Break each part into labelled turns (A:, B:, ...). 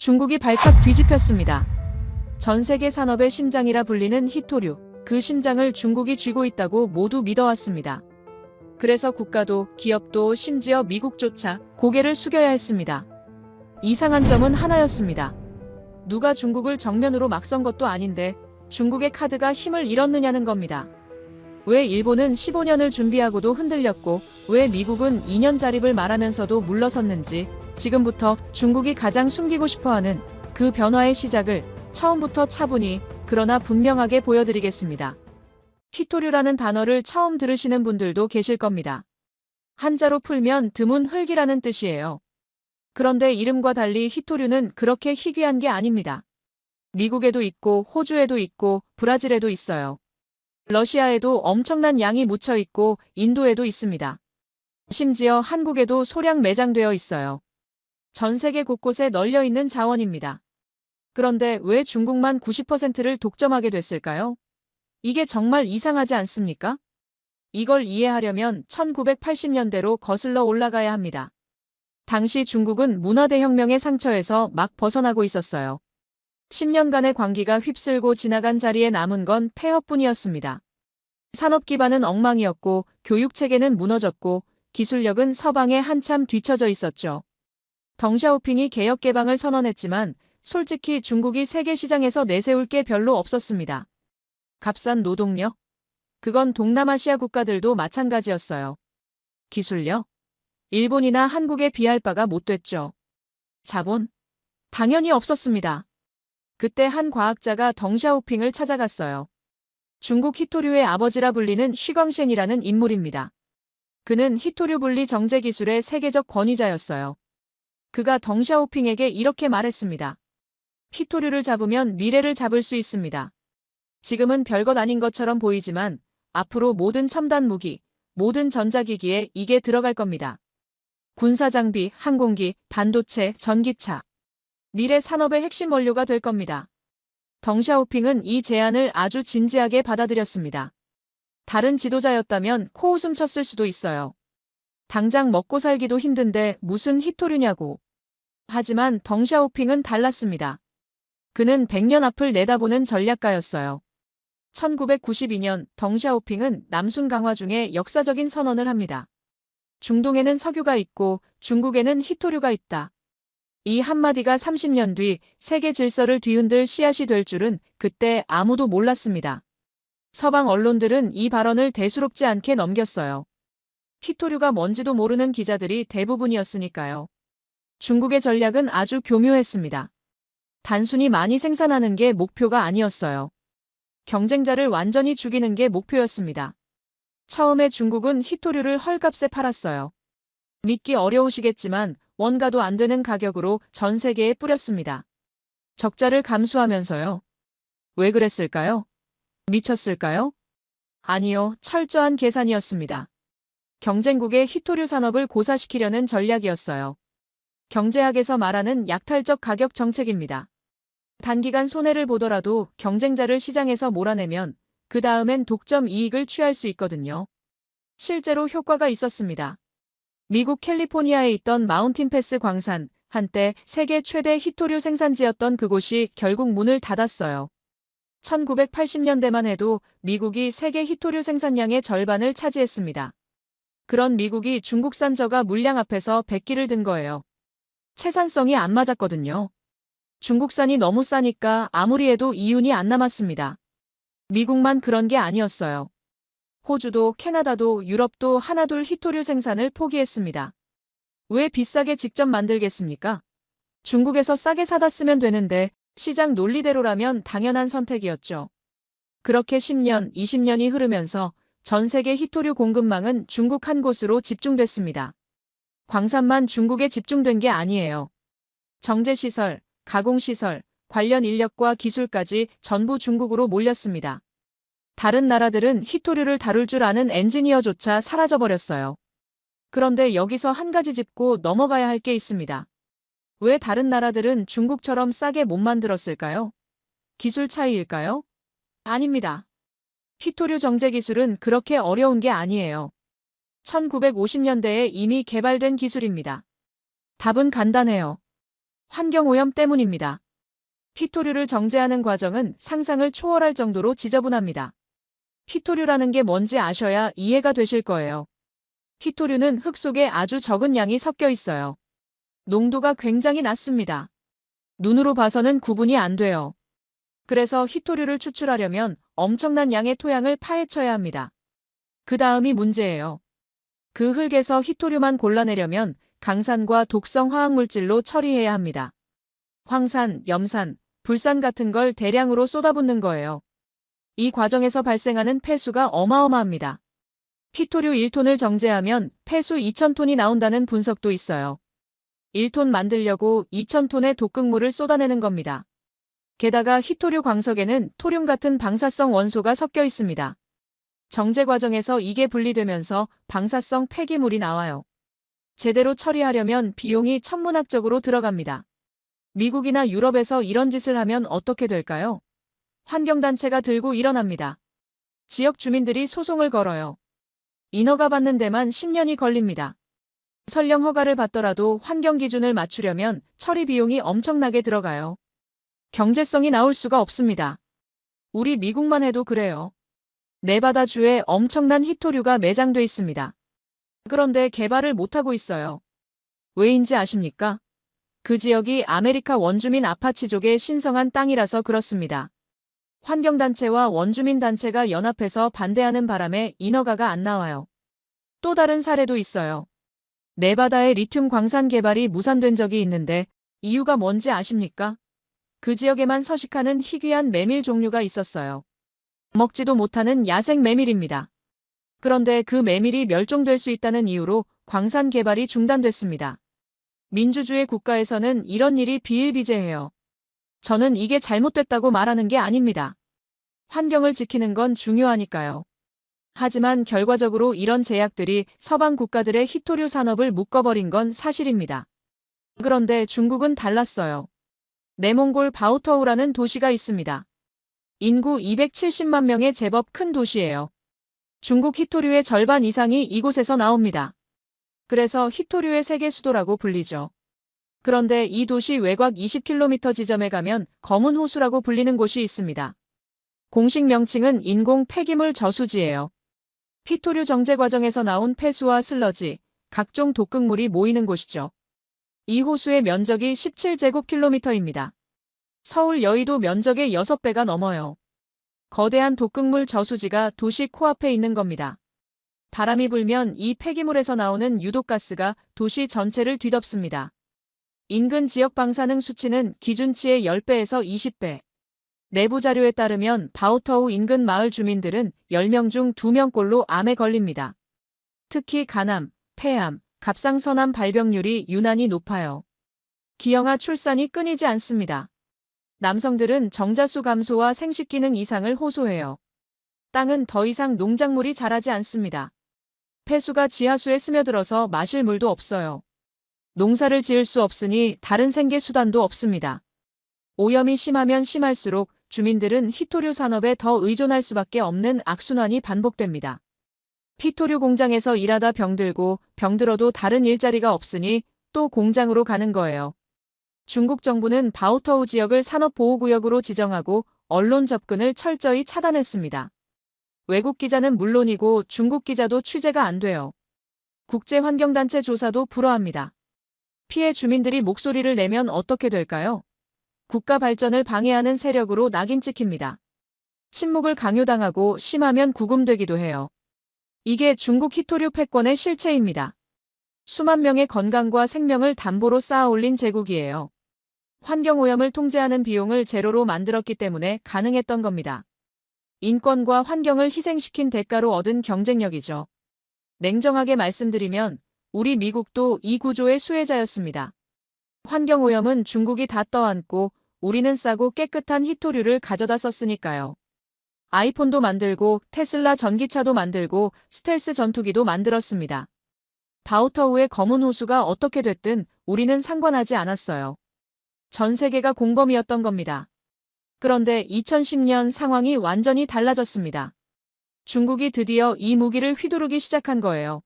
A: 중국이 발칵 뒤집혔습니다. 전 세계 산업의 심장이라 불리는 히토류, 그 심장을 중국이 쥐고 있다고 모두 믿어왔습니다. 그래서 국가도 기업도 심지어 미국조차 고개를 숙여야 했습니다. 이상한 점은 하나였습니다. 누가 중국을 정면으로 막 선 것도 아닌데 중국의 카드가 힘을 잃었느냐는 겁니다. 왜 일본은 15년을 준비하고도 흔들렸고 왜 미국은 2년 자립을 말하면서도 물러섰는지 지금부터 중국이 가장 숨기고 싶어하는 그 변화의 시작을 처음부터 차분히 그러나 분명하게 보여드리겠습니다. 히토류라는 단어를 처음 들으시는 분들도 계실 겁니다. 한자로 풀면 드문 흙이라는 뜻이에요. 그런데 이름과 달리 히토류는 그렇게 희귀한 게 아닙니다. 미국에도 있고 호주에도 있고 브라질에도 있어요. 러시아에도 엄청난 양이 묻혀 있고 인도에도 있습니다. 심지어 한국에도 소량 매장되어 있어요. 전 세계 곳곳에 널려 있는 자원입니다. 그런데 왜 중국만 90%를 독점하게 됐을까요? 이게 정말 이상하지 않습니까? 이걸 이해하려면 1980년대로 거슬러 올라가야 합니다. 당시 중국은 문화대혁명의 상처에서 막 벗어나고 있었어요. 10년간의 광기가 휩쓸고 지나간 자리에 남은 건 폐허뿐이었습니다. 산업 기반은 엉망이었고 교육체계는 무너졌고 기술력은 서방에 한참 뒤처져 있었죠. 덩샤오핑이 개혁 개방을 선언했지만 솔직히 중국이 세계 시장에서 내세울 게 별로 없었습니다. 값싼 노동력? 그건 동남아시아 국가들도 마찬가지였어요. 기술력? 일본이나 한국에 비할 바가 못 됐죠. 자본? 당연히 없었습니다. 그때 한 과학자가 덩샤오핑을 찾아갔어요. 중국 히토류의 아버지라 불리는 쉬광셴이라는 인물입니다. 그는 히토류 분리 정제 기술의 세계적 권위자였어요. 그가 덩샤오핑에게 이렇게 말했습니다. 히토류를 잡으면 미래를 잡을 수 있습니다. 지금은 별것 아닌 것처럼 보이지만 앞으로 모든 첨단 무기, 모든 전자기기에 이게 들어갈 겁니다. 군사장비, 항공기, 반도체, 전기차. 미래 산업의 핵심 원료가 될 겁니다. 덩샤오핑은 이 제안을 아주 진지하게 받아들였습니다. 다른 지도자였다면 코웃음 쳤을 수도 있어요. 당장 먹고 살기도 힘든데 무슨 히토류냐고. 하지만 덩샤오핑은 달랐습니다. 그는 100년 앞을 내다보는 전략가였어요. 1992년 덩샤오핑은 남순 강화 중에 역사적인 선언을 합니다. 중동에는 석유가 있고 중국에는 히토류가 있다. 이 한마디가 30년 뒤 세계 질서를 뒤흔들 씨앗이 될 줄은 그때 아무도 몰랐습니다. 서방 언론들은 이 발언을 대수롭지 않게 넘겼어요. 히토류가 뭔지도 모르는 기자들이 대부분이었으니까요. 중국의 전략은 아주 교묘했습니다. 단순히 많이 생산하는 게 목표가 아니었어요. 경쟁자를 완전히 죽이는 게 목표였습니다. 처음에 중국은 히토류를 헐값에 팔았어요. 믿기 어려우시겠지만 원가도 안 되는 가격으로 전 세계에 뿌렸습니다. 적자를 감수하면서요. 왜 그랬을까요? 미쳤을까요? 아니요, 철저한 계산이었습니다. 경쟁국의 히토류 산업을 고사시키려는 전략이었어요. 경제학에서 말하는 약탈적 가격 정책입니다. 단기간 손해를 보더라도 경쟁자를 시장에서 몰아내면 그 다음엔 독점 이익을 취할 수 있거든요. 실제로 효과가 있었습니다. 미국 캘리포니아에 있던 마운틴 패스 광산, 한때 세계 최대 히토류 생산지였던 그곳이 결국 문을 닫았어요. 1980년대만 해도 미국이 세계 히토류 생산량의 절반을 차지했습니다. 그런 미국이 중국산 저가 물량 앞에서 백기를 든 거예요. 채산성이 안 맞았거든요. 중국산이 너무 싸니까 아무리 해도 이윤이 안 남았습니다. 미국만 그런 게 아니었어요. 호주도 캐나다도 유럽도 하나둘 히토류 생산을 포기했습니다. 왜 비싸게 직접 만들겠습니까? 중국에서 싸게 사다 쓰면 되는데 시장 논리대로라면 당연한 선택이었죠. 그렇게 10년, 20년이 흐르면서 전 세계 히토류 공급망은 중국 한 곳으로 집중됐습니다. 광산만 중국에 집중된 게 아니에요. 정제시설, 가공시설, 관련 인력과 기술까지 전부 중국으로 몰렸습니다. 다른 나라들은 히토류를 다룰 줄 아는 엔지니어조차 사라져버렸어요. 그런데 여기서 한 가지 짚고 넘어가야 할 게 있습니다. 왜 다른 나라들은 중국처럼 싸게 못 만들었을까요? 기술 차이일까요? 아닙니다. 히토류 정제 기술은 그렇게 어려운 게 아니에요. 1950년대에 이미 개발된 기술입니다. 답은 간단해요. 환경오염 때문입니다. 히토류를 정제하는 과정은 상상을 초월할 정도로 지저분합니다. 히토류라는 게 뭔지 아셔야 이해가 되실 거예요. 히토류는 흙 속에 아주 적은 양이 섞여 있어요. 농도가 굉장히 낮습니다. 눈으로 봐서는 구분이 안 돼요. 그래서 히토류를 추출하려면 엄청난 양의 토양을 파헤쳐야 합니다. 그 다음이 문제예요. 그 흙에서 히토류만 골라내려면 강산과 독성 화학물질로 처리해야 합니다. 황산, 염산, 불산 같은 걸 대량으로 쏟아붓는 거예요. 이 과정에서 발생하는 폐수가 어마어마합니다. 히토류 1톤을 정제하면 폐수 2,000톤이 나온다는 분석도 있어요. 1톤 만들려고 2,000톤의 독극물을 쏟아내는 겁니다. 게다가 히토류 광석에는 토륨 같은 방사성 원소가 섞여 있습니다. 정제 과정에서 이게 분리되면서 방사성 폐기물이 나와요. 제대로 처리하려면 비용이 천문학적으로 들어갑니다. 미국이나 유럽에서 이런 짓을 하면 어떻게 될까요? 환경단체가 들고 일어납니다. 지역 주민들이 소송을 걸어요. 인허가 받는 데만 10년이 걸립니다. 설령 허가를 받더라도 환경 기준을 맞추려면 처리 비용이 엄청나게 들어가요. 경제성이 나올 수가 없습니다. 우리 미국만 해도 그래요. 네바다주에 엄청난 히토류가 매장돼 있습니다. 그런데 개발을 못하고 있어요. 왜인지 아십니까? 그 지역이 아메리카 원주민 아파치족의 신성한 땅이라서 그렇습니다. 환경단체와 원주민단체가 연합해서 반대하는 바람에 인허가가 안 나와요. 또 다른 사례도 있어요. 네바다의 리튬 광산 개발이 무산된 적이 있는데 이유가 뭔지 아십니까? 그 지역에만 서식하는 희귀한 메밀 종류가 있었어요. 먹지도 못하는 야생 메밀입니다. 그런데 그 메밀이 멸종될 수 있다는 이유로 광산 개발이 중단됐습니다. 민주주의 국가에서는 이런 일이 비일비재해요. 저는 이게 잘못됐다고 말하는 게 아닙니다. 환경을 지키는 건 중요하니까요. 하지만 결과적으로 이런 제약들이 서방 국가들의 히토류 산업을 묶어버린 건 사실입니다. 그런데 중국은 달랐어요. 내몽골 바오터우라는 도시가 있습니다. 인구 270만 명의 제법 큰 도시예요. 중국 히토류의 절반 이상이 이곳에서 나옵니다. 그래서 히토류의 세계 수도라고 불리죠. 그런데 이 도시 외곽 20km 지점에 가면 검은 호수라고 불리는 곳이 있습니다. 공식 명칭은 인공 폐기물 저수지예요. 히토류 정제 과정에서 나온 폐수와 슬러지, 각종 독극물이 모이는 곳이죠. 이 호수의 면적이 17제곱킬로미터입니다. 서울 여의도 면적의 6배가 넘어요. 거대한 독극물 저수지가 도시 코앞에 있는 겁니다. 바람이 불면 이 폐기물에서 나오는 유독가스가 도시 전체를 뒤덮습니다. 인근 지역 방사능 수치는 기준치의 10배에서 20배. 내부 자료에 따르면 바오터우 인근 마을 주민들은 10명 중 2명꼴로 암에 걸립니다. 특히 간암, 폐암, 갑상선암 발병률이 유난히 높아요. 기형아 출산이 끊이지 않습니다. 남성들은 정자수 감소와 생식 기능 이상을 호소해요. 땅은 더 이상 농작물이 자라지 않습니다. 폐수가 지하수에 스며들어서 마실 물도 없어요. 농사를 지을 수 없으니 다른 생계 수단도 없습니다. 오염이 심하면 심할수록 주민들은 히토류 산업에 더 의존할 수밖에 없는 악순환이 반복됩니다. 히토류 공장에서 일하다 병들고 병들어도 다른 일자리가 없으니 또 공장으로 가는 거예요. 중국 정부는 바오터우 지역을 산업보호구역으로 지정하고 언론 접근을 철저히 차단했습니다. 외국 기자는 물론이고 중국 기자도 취재가 안 돼요. 국제환경단체 조사도 불허합니다. 피해 주민들이 목소리를 내면 어떻게 될까요? 국가 발전을 방해하는 세력으로 낙인 찍힙니다. 침묵을 강요당하고 심하면 구금되기도 해요. 이게 중국 히토류 패권의 실체입니다. 수만 명의 건강과 생명을 담보로 쌓아올린 제국이에요. 환경오염을 통제하는 비용을 제로로 만들었기 때문에 가능했던 겁니다. 인권과 환경을 희생시킨 대가로 얻은 경쟁력이죠. 냉정하게 말씀드리면 우리 미국도 이 구조의 수혜자였습니다. 환경오염은 중국이 다 떠안고 우리는 싸고 깨끗한 히토류를 가져다 썼으니까요. 아이폰도 만들고 테슬라 전기차도 만들고 스텔스 전투기도 만들었습니다. 바오터우의 검은 호수가 어떻게 됐든 우리는 상관하지 않았어요. 전 세계가 공범이었던 겁니다. 그런데 2010년 상황이 완전히 달라졌습니다. 중국이 드디어 이 무기를 휘두르기 시작한 거예요.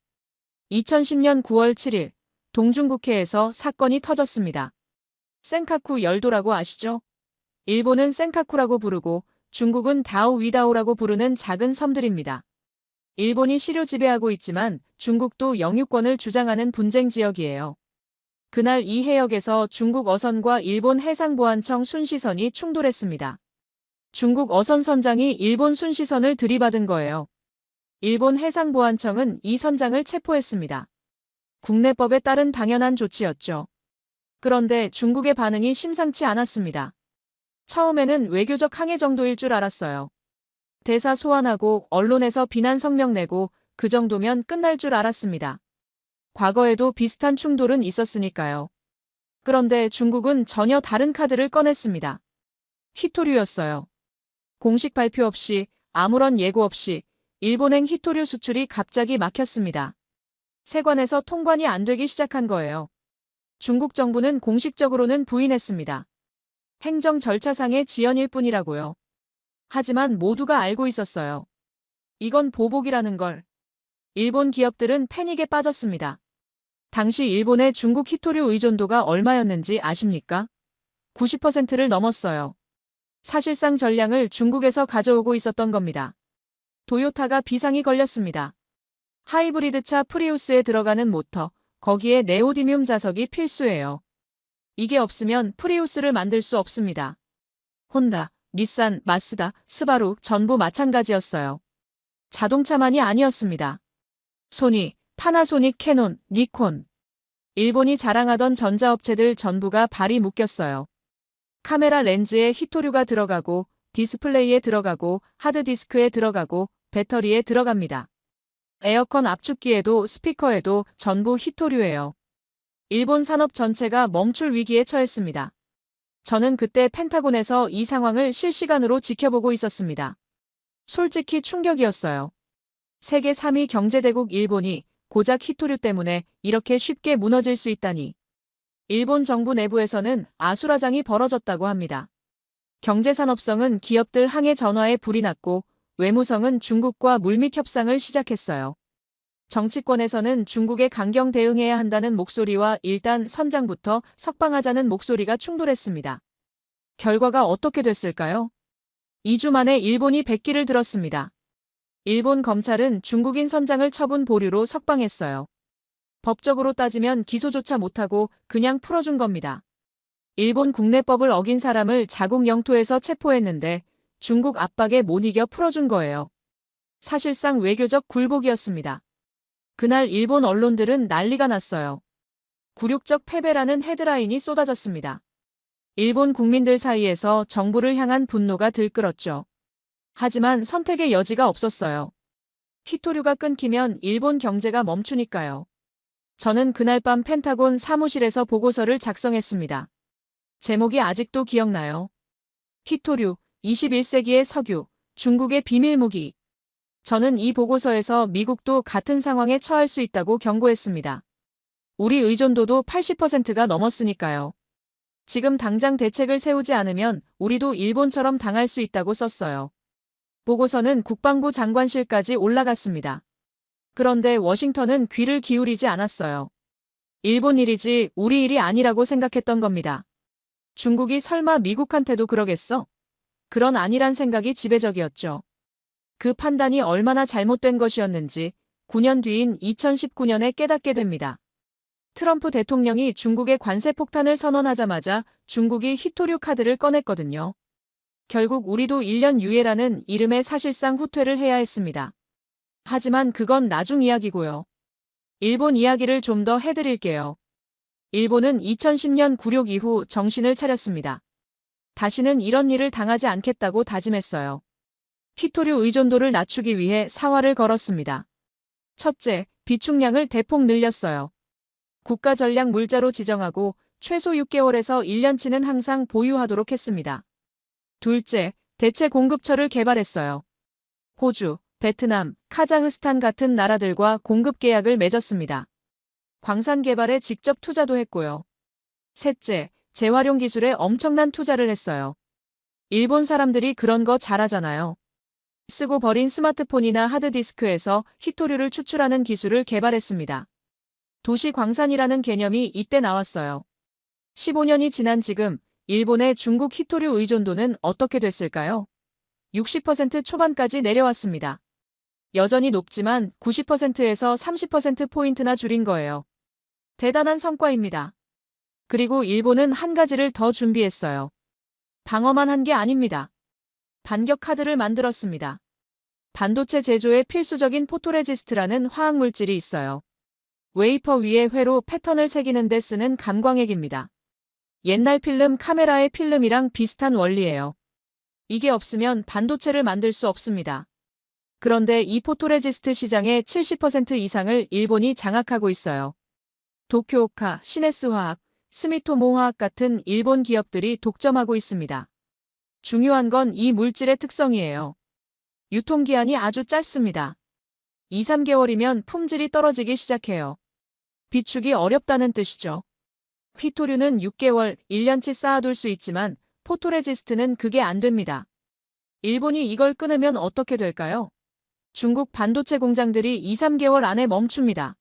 A: 2010년 9월 7일 동중국해에서 사건이 터졌습니다. 센카쿠 열도라고 아시죠? 일본은 센카쿠라고 부르고 중국은 다오위다오라고 부르는 작은 섬들입니다. 일본이 시료 지배하고 있지만 중국도 영유권을 주장하는 분쟁 지역이에요. 그날 이 해역에서 중국 어선과 일본 해상보안청 순시선이 충돌했습니다. 중국 어선 선장이 일본 순시선을 들이받은 거예요. 일본 해상보안청은 이 선장을 체포했습니다. 국내법에 따른 당연한 조치였죠. 그런데 중국의 반응이 심상치 않았습니다. 처음에는 외교적 항해 정도일 줄 알았어요. 대사 소환하고 언론에서 비난 성명 내고 그 정도면 끝날 줄 알았습니다. 과거에도 비슷한 충돌은 있었으니까요. 그런데 중국은 전혀 다른 카드를 꺼냈습니다. 히토류였어요. 공식 발표 없이 아무런 예고 없이 일본행 히토류 수출이 갑자기 막혔습니다. 세관에서 통관이 안 되기 시작한 거예요. 중국 정부는 공식적으로는 부인했습니다. 행정 절차상의 지연일 뿐이라고요. 하지만 모두가 알고 있었어요. 이건 보복이라는 걸. 일본 기업들은 패닉에 빠졌습니다. 당시 일본의 중국 히토류 의존도가 얼마였는지 아십니까? 90%를 넘었어요. 사실상 전량을 중국에서 가져오고 있었던 겁니다. 도요타가 비상이 걸렸습니다. 하이브리드차 프리우스에 들어가는 모터, 거기에 네오디뮴 자석이 필수예요. 이게 없으면 프리우스를 만들 수 없습니다. 혼다, 닛산, 마쓰다, 스바루 전부 마찬가지였어요. 자동차만이 아니었습니다. 소니, 파나소닉, 캐논, 니콘. 일본이 자랑하던 전자업체들 전부가 발이 묶였어요. 카메라 렌즈에 히토류가 들어가고 디스플레이에 들어가고 하드디스크에 들어가고 배터리에 들어갑니다. 에어컨 압축기에도 스피커에도 전부 히토류예요. 일본 산업 전체가 멈출 위기에 처했습니다. 저는 그때 펜타곤에서 이 상황을 실시간으로 지켜보고 있었습니다. 솔직히 충격이었어요. 세계 3위 경제대국 일본이 고작 히토류 때문에 이렇게 쉽게 무너질 수 있다니. 일본 정부 내부에서는 아수라장이 벌어졌다고 합니다. 경제산업성은 기업들 항해 전화에 불이 났고 외무성은 중국과 물밑 협상을 시작했어요. 정치권에서는 중국에 강경 대응해야 한다는 목소리와 일단 선장부터 석방하자는 목소리가 충돌했습니다. 결과가 어떻게 됐을까요? 2주 만에 일본이 백기를 들었습니다. 일본 검찰은 중국인 선장을 처분 보류로 석방했어요. 법적으로 따지면 기소조차 못하고 그냥 풀어준 겁니다. 일본 국내법을 어긴 사람을 자국 영토에서 체포했는데 중국 압박에 못 이겨 풀어준 거예요. 사실상 외교적 굴복이었습니다. 그날 일본 언론들은 난리가 났어요. 굴욕적 패배라는 헤드라인이 쏟아졌습니다. 일본 국민들 사이에서 정부를 향한 분노가 들끓었죠. 하지만 선택의 여지가 없었어요. 히토류가 끊기면 일본 경제가 멈추니까요. 저는 그날 밤 펜타곤 사무실에서 보고서를 작성했습니다. 제목이 아직도 기억나요. 히토류, 21세기의 석유, 중국의 비밀무기. 저는 이 보고서에서 미국도 같은 상황에 처할 수 있다고 경고했습니다. 우리 의존도도 80%가 넘었으니까요. 지금 당장 대책을 세우지 않으면 우리도 일본처럼 당할 수 있다고 썼어요. 보고서는 국방부 장관실까지 올라갔습니다. 그런데 워싱턴은 귀를 기울이지 않았어요. 일본 일이지 우리 일이 아니라고 생각했던 겁니다. 중국이 설마 미국한테도 그러겠어? 그런 아니란 생각이 지배적이었죠. 그 판단이 얼마나 잘못된 것이었는지 9년 뒤인 2019년에 깨닫게 됩니다. 트럼프 대통령이 중국의 관세 폭탄을 선언하자마자 중국이 히토류 카드를 꺼냈거든요. 결국 우리도 1년 유예라는 이름의 사실상 후퇴를 해야 했습니다. 하지만 그건 나중 이야기고요. 일본 이야기를 좀 더 해드릴게요. 일본은 2010년 굴욕 이후 정신을 차렸습니다. 다시는 이런 일을 당하지 않겠다고 다짐했어요. 히토류 의존도를 낮추기 위해 사활을 걸었습니다. 첫째, 비축량을 대폭 늘렸어요. 국가 전략 물자로 지정하고 최소 6개월에서 1년치는 항상 보유하도록 했습니다. 둘째, 대체 공급처를 개발했어요. 호주, 베트남, 카자흐스탄 같은 나라들과 공급 계약을 맺었습니다. 광산 개발에 직접 투자도 했고요. 셋째, 재활용 기술에 엄청난 투자를 했어요. 일본 사람들이 그런 거 잘하잖아요. 쓰고 버린 스마트폰이나 하드디스크에서 히토류를 추출하는 기술을 개발했습니다. 도시 광산이라는 개념이 이때 나왔어요. 15년이 지난 지금 일본의 중국 히토류 의존도는 어떻게 됐을까요? 60% 초반까지 내려왔습니다. 여전히 높지만 90%에서 30%포인트나 줄인 거예요. 대단한 성과입니다. 그리고 일본은 한 가지를 더 준비했어요. 방어만 한 게 아닙니다. 반격 카드를 만들었습니다. 반도체 제조에 필수적인 포토레지스트라는 화학물질이 있어요. 웨이퍼 위에 회로 패턴을 새기는 데 쓰는 감광액입니다. 옛날 필름 카메라의 필름이랑 비슷한 원리예요. 이게 없으면 반도체를 만들 수 없습니다. 그런데 이 포토레지스트 시장의 70% 이상을 일본이 장악하고 있어요. 도쿄오카, 시네스화학, 스미토모화학 같은 일본 기업들이 독점하고 있습니다. 중요한 건 이 물질의 특성이에요. 유통기한이 아주 짧습니다. 2, 3개월이면 품질이 떨어지기 시작해요. 비축이 어렵다는 뜻이죠. 히토류는 6개월, 1년치 쌓아둘 수 있지만 포토레지스트는 그게 안 됩니다. 일본이 이걸 끊으면 어떻게 될까요? 중국 반도체 공장들이 2, 3개월 안에 멈춥니다.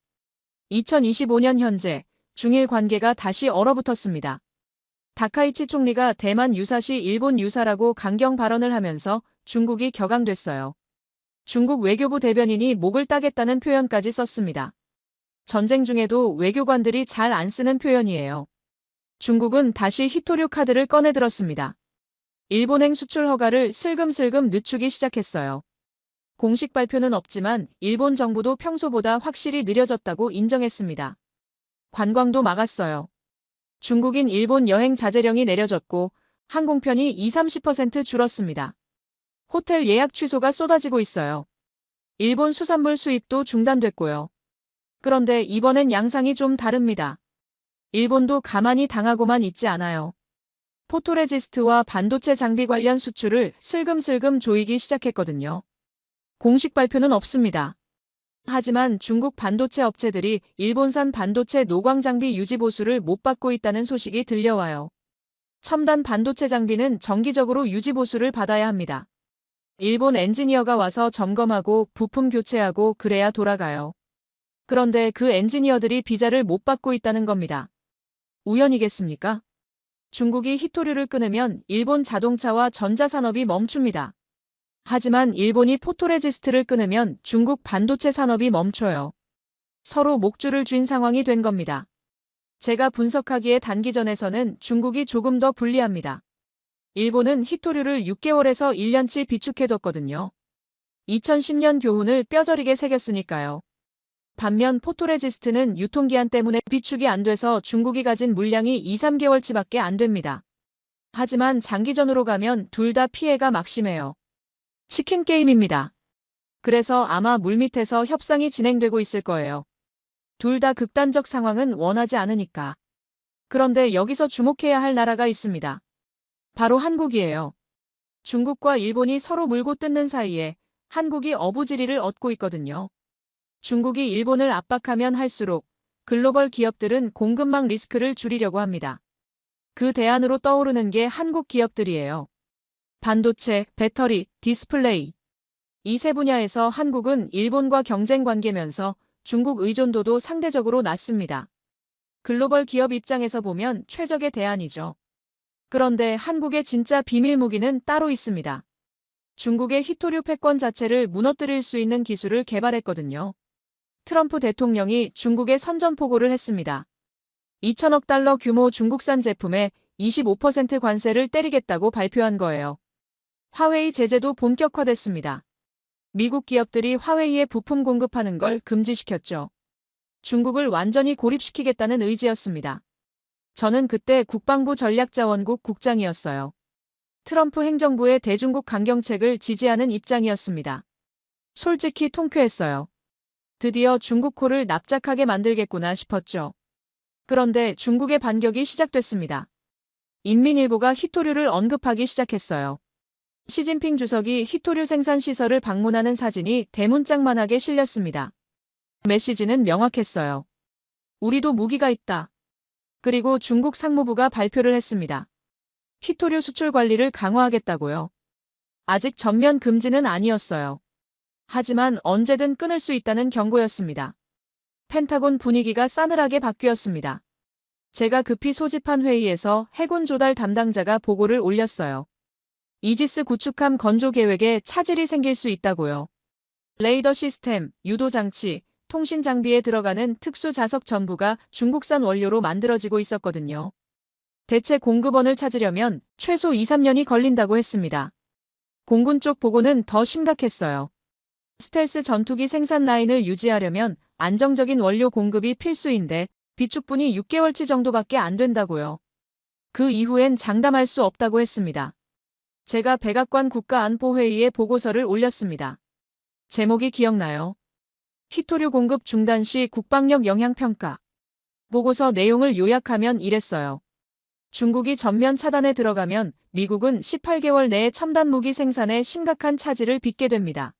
A: 2025년 현재 중일 관계가 다시 얼어붙었습니다. 다카이치 총리가 대만 유사시 일본 유사라고 강경 발언을 하면서 중국이 격앙됐어요. 중국 외교부 대변인이 목을 따겠다는 표현까지 썼습니다. 전쟁 중에도 외교관들이 잘 안 쓰는 표현이에요. 중국은 다시 히토류 카드를 꺼내들었습니다. 일본행 수출 허가를 슬금슬금 늦추기 시작했어요. 공식 발표는 없지만 일본 정부도 평소보다 확실히 느려졌다고 인정했습니다. 관광도 막았어요. 중국인 일본 여행 자제령이 내려졌고 항공편이 20-30% 줄었습니다. 호텔 예약 취소가 쏟아지고 있어요. 일본 수산물 수입도 중단됐고요. 그런데 이번엔 양상이 좀 다릅니다. 일본도 가만히 당하고만 있지 않아요. 포토레지스트와 반도체 장비 관련 수출을 슬금슬금 조이기 시작했거든요. 공식 발표는 없습니다. 하지만 중국 반도체 업체들이 일본산 반도체 노광 장비 유지 보수를 못 받고 있다는 소식이 들려와요. 첨단 반도체 장비는 정기적으로 유지 보수를 받아야 합니다. 일본 엔지니어가 와서 점검하고 부품 교체하고 그래야 돌아가요. 그런데 그 엔지니어들이 비자를 못 받고 있다는 겁니다. 우연이겠습니까? 중국이 히토류를 끊으면 일본 자동차와 전자산업이 멈춥니다. 하지만 일본이 포토레지스트를 끊으면 중국 반도체 산업이 멈춰요. 서로 목줄을 쥔 상황이 된 겁니다. 제가 분석하기에 단기전에서는 중국이 조금 더 불리합니다. 일본은 히토류를 6개월에서 1년치 비축해뒀거든요. 2010년 교훈을 뼈저리게 새겼으니까요. 반면 포토레지스트는 유통기한 때문에 비축이 안 돼서 중국이 가진 물량이 2, 3개월치밖에 안 됩니다. 하지만 장기전으로 가면 둘 다 피해가 막심해요. 치킨 게임입니다. 그래서 아마 물밑에서 협상이 진행되고 있을 거예요. 둘 다 극단적 상황은 원하지 않으니까. 그런데 여기서 주목해야 할 나라가 있습니다. 바로 한국이에요. 중국과 일본이 서로 물고 뜯는 사이에 한국이 어부지리를 얻고 있거든요. 중국이 일본을 압박하면 할수록 글로벌 기업들은 공급망 리스크를 줄이려고 합니다. 그 대안으로 떠오르는 게 한국 기업들이에요. 반도체, 배터리, 디스플레이. 이 세 분야에서 한국은 일본과 경쟁 관계면서 중국 의존도도 상대적으로 낮습니다. 글로벌 기업 입장에서 보면 최적의 대안이죠. 그런데 한국의 진짜 비밀 무기는 따로 있습니다. 중국의 히토류 패권 자체를 무너뜨릴 수 있는 기술을 개발했거든요. 트럼프 대통령이 중국에 선전포고를 했습니다. 2천억 달러 규모 중국산 제품에 25% 관세를 때리겠다고 발표한 거예요. 화웨이 제재도 본격화됐습니다. 미국 기업들이 화웨이에 부품 공급하는 걸 금지시켰죠. 중국을 완전히 고립시키겠다는 의지였습니다. 저는 그때 국방부 전략자원국 국장이었어요. 트럼프 행정부의 대중국 강경책을 지지하는 입장이었습니다. 솔직히 통쾌했어요. 드디어 중국 코를 납작하게 만들겠구나 싶었죠. 그런데 중국의 반격이 시작됐습니다. 인민일보가 히토류를 언급하기 시작했어요. 시진핑 주석이 히토류 생산 시설을 방문하는 사진이 대문짝만하게 실렸습니다. 메시지는 명확했어요. 우리도 무기가 있다. 그리고 중국 상무부가 발표를 했습니다. 히토류 수출 관리를 강화하겠다고요. 아직 전면 금지는 아니었어요. 하지만 언제든 끊을 수 있다는 경고였습니다. 펜타곤 분위기가 싸늘하게 바뀌었습니다. 제가 급히 소집한 회의에서 해군 조달 담당자가 보고를 올렸어요. 이지스 구축함 건조 계획에 차질이 생길 수 있다고요. 레이더 시스템, 유도 장치, 통신 장비에 들어가는 특수 자석 전부가 중국산 원료로 만들어지고 있었거든요. 대체 공급원을 찾으려면 최소 2, 3년이 걸린다고 했습니다. 공군 쪽 보고는 더 심각했어요. 스텔스 전투기 생산 라인을 유지하려면 안정적인 원료 공급이 필수인데 비축분이 6개월치 정도밖에 안 된다고요. 그 이후엔 장담할 수 없다고 했습니다. 제가 백악관 국가안보회의에 보고서를 올렸습니다. 제목이 기억나요? 히토류 공급 중단 시 국방력 영향평가. 보고서 내용을 요약하면 이랬어요. 중국이 전면 차단에 들어가면 미국은 18개월 내에 첨단 무기 생산에 심각한 차질을 빚게 됩니다.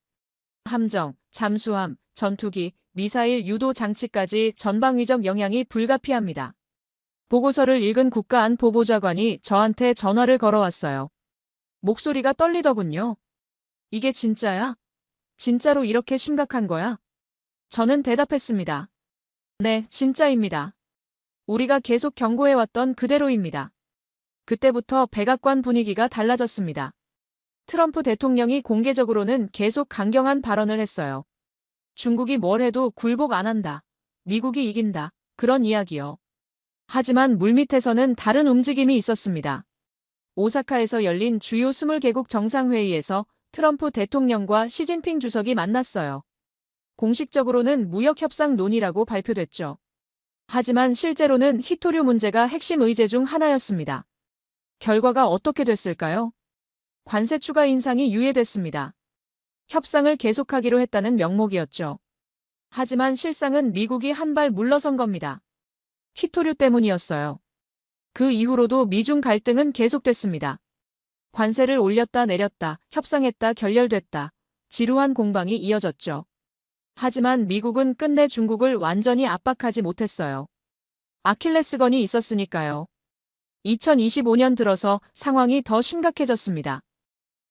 A: 함정, 잠수함, 전투기, 미사일 유도 장치까지 전방위적 영향이 불가피합니다. 보고서를 읽은 국가안보보좌관이 저한테 전화를 걸어왔어요. 목소리가 떨리더군요. 이게 진짜야? 진짜로 이렇게 심각한 거야? 저는 대답했습니다. 네, 진짜입니다. 우리가 계속 경고해왔던 그대로입니다. 그때부터 백악관 분위기가 달라졌습니다. 트럼프 대통령이 공개적으로는 계속 강경한 발언을 했어요. 중국이 뭘 해도 굴복 안 한다. 미국이 이긴다. 그런 이야기요. 하지만 물밑에서는 다른 움직임이 있었습니다. 오사카에서 열린 주요 20개국 정상회의에서 트럼프 대통령과 시진핑 주석이 만났어요. 공식적으로는 무역협상 논의라고 발표됐죠. 하지만 실제로는 히토류 문제가 핵심 의제 중 하나였습니다. 결과가 어떻게 됐을까요? 관세 추가 인상이 유예됐습니다. 협상을 계속하기로 했다는 명목이었죠. 하지만 실상은 미국이 한 발 물러선 겁니다. 히토류 때문이었어요. 그 이후로도 미중 갈등은 계속됐습니다. 관세를 올렸다 내렸다, 협상했다 결렬됐다. 지루한 공방이 이어졌죠. 하지만 미국은 끝내 중국을 완전히 압박하지 못했어요. 아킬레스건이 있었으니까요. 2025년 들어서 상황이 더 심각해졌습니다.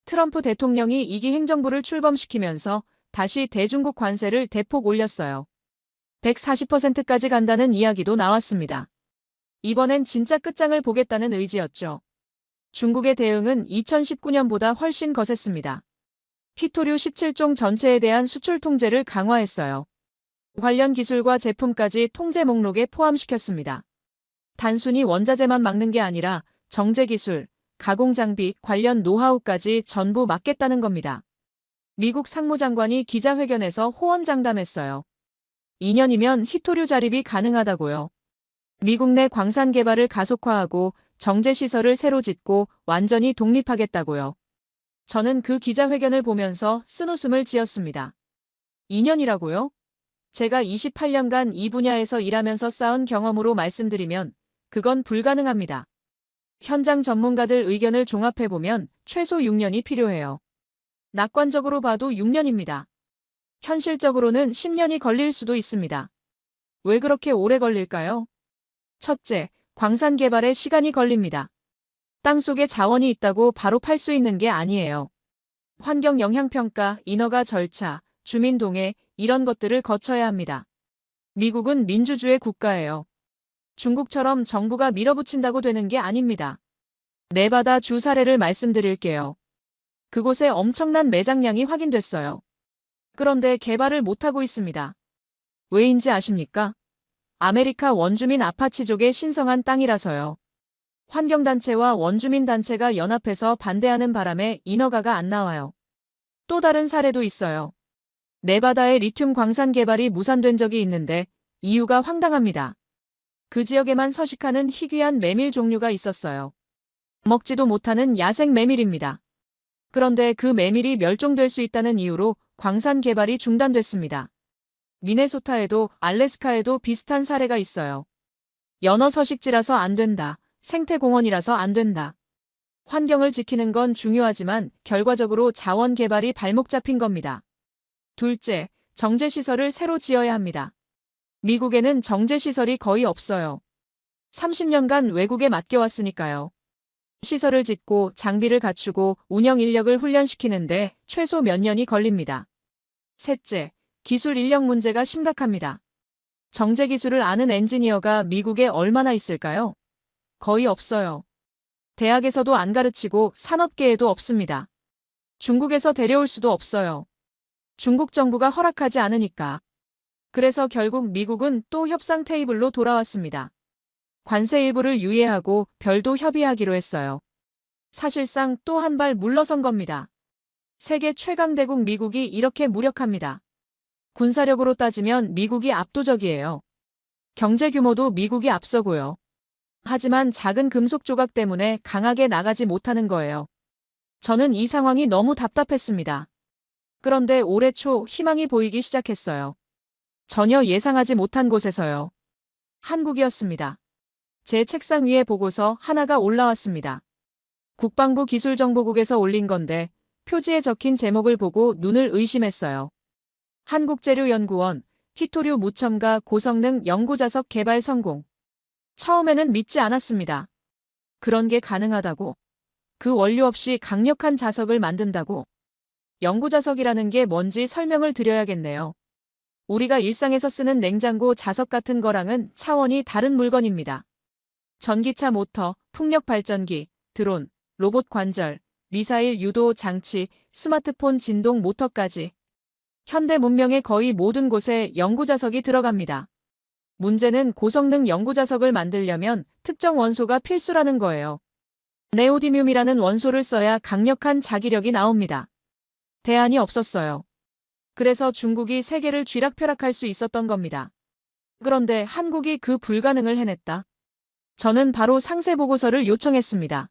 A: 트럼프 대통령이 2기 행정부를 출범시키면서 다시 대중국 관세를 대폭 올렸어요. 140%까지 간다는 이야기도 나왔습니다. 이번엔 진짜 끝장을 보겠다는 의지였죠. 중국의 대응은 2019년보다 훨씬 거셌습니다. 히토류 17종 전체에 대한 수출 통제를 강화했어요. 관련 기술과 제품까지 통제 목록에 포함시켰습니다. 단순히 원자재만 막는 게 아니라 정제 기술, 가공 장비, 관련 노하우까지 전부 막겠다는 겁니다. 미국 상무장관이 기자회견에서 호언장담했어요. 2년이면 히토류 자립이 가능하다고요. 미국 내 광산 개발을 가속화하고 정제시설을 새로 짓고 완전히 독립하겠다고요. 저는 그 기자회견을 보면서 쓴웃음을 지었습니다. 2년이라고요? 제가 28년간 이 분야에서 일하면서 쌓은 경험으로 말씀드리면 그건 불가능합니다. 현장 전문가들 의견을 종합해보면 최소 6년이 필요해요. 낙관적으로 봐도 6년입니다. 현실적으로는 10년이 걸릴 수도 있습니다. 왜 그렇게 오래 걸릴까요? 첫째, 광산 개발에 시간이 걸립니다. 땅속에 자원이 있다고 바로 팔 수 있는 게 아니에요. 환경 영향평가, 인허가 절차, 주민 동의, 이런 것들을 거쳐야 합니다. 미국은 민주주의 국가예요. 중국처럼 정부가 밀어붙인다고 되는 게 아닙니다. 네바다 주 사례를 말씀드릴게요. 그곳에 엄청난 매장량이 확인됐어요. 그런데 개발을 못하고 있습니다. 왜인지 아십니까? 아메리카 원주민 아파치족의 신성한 땅이라서요. 환경단체와 원주민단체가 연합해서 반대하는 바람에 인허가가 안 나와요. 또 다른 사례도 있어요. 네바다의 리튬 광산 개발이 무산된 적이 있는데 이유가 황당합니다. 그 지역에만 서식하는 희귀한 메밀 종류가 있었어요. 먹지도 못하는 야생 메밀입니다. 그런데 그 메밀이 멸종될 수 있다는 이유로 광산 개발이 중단됐습니다. 미네소타에도 알래스카에도 비슷한 사례가 있어요. 연어 서식지라서 안 된다. 생태공원이라서 안 된다. 환경을 지키는 건 중요하지만 결과적으로 자원 개발이 발목 잡힌 겁니다. 둘째, 정제시설을 새로 지어야 합니다. 미국에는 정제시설이 거의 없어요. 30년간 외국에 맡겨왔으니까요. 시설을 짓고 장비를 갖추고 운영 인력을 훈련시키는데 최소 몇 년이 걸립니다. 셋째, 기술 인력 문제가 심각합니다. 정제 기술을 아는 엔지니어가 미국에 얼마나 있을까요? 거의 없어요. 대학에서도 안 가르치고 산업계에도 없습니다. 중국에서 데려올 수도 없어요. 중국 정부가 허락하지 않으니까. 그래서 결국 미국은 또 협상 테이블로 돌아왔습니다. 관세 일부를 유예하고 별도 협의하기로 했어요. 사실상 또 한 발 물러선 겁니다. 세계 최강대국 미국이 이렇게 무력합니다. 군사력으로 따지면 미국이 압도적이에요. 경제 규모도 미국이 앞서고요. 하지만 작은 금속 조각 때문에 강하게 나가지 못하는 거예요. 저는 이 상황이 너무 답답했습니다. 그런데 올해 초 희망이 보이기 시작했어요. 전혀 예상하지 못한 곳에서요. 한국이었습니다. 제 책상 위에 보고서 하나가 올라왔습니다. 국방부 기술정보국에서 올린 건데 표지에 적힌 제목을 보고 눈을 의심했어요. 한국재료연구원, 히토류 무첨가 고성능 연구자석 개발 성공. 처음에는 믿지 않았습니다. 그런 게 가능하다고? 그 원료 없이 강력한 자석을 만든다고? 연구자석이라는 게 뭔지 설명을 드려야겠네요. 우리가 일상에서 쓰는 냉장고 자석 같은 거랑은 차원이 다른 물건입니다. 전기차 모터, 풍력 발전기, 드론, 로봇 관절, 미사일 유도 장치, 스마트폰 진동 모터까지. 현대 문명의 거의 모든 곳에 연구자석이 들어갑니다. 문제는 고성능 연구자석을 만들려면 특정 원소가 필수라는 거예요. 네오디뮴이라는 원소를 써야 강력한 자기력이 나옵니다. 대안이 없었어요. 그래서 중국이 세계를 쥐락펴락할 수 있었던 겁니다. 그런데 한국이 그 불가능을 해냈다. 저는 바로 상세 보고서를 요청했습니다.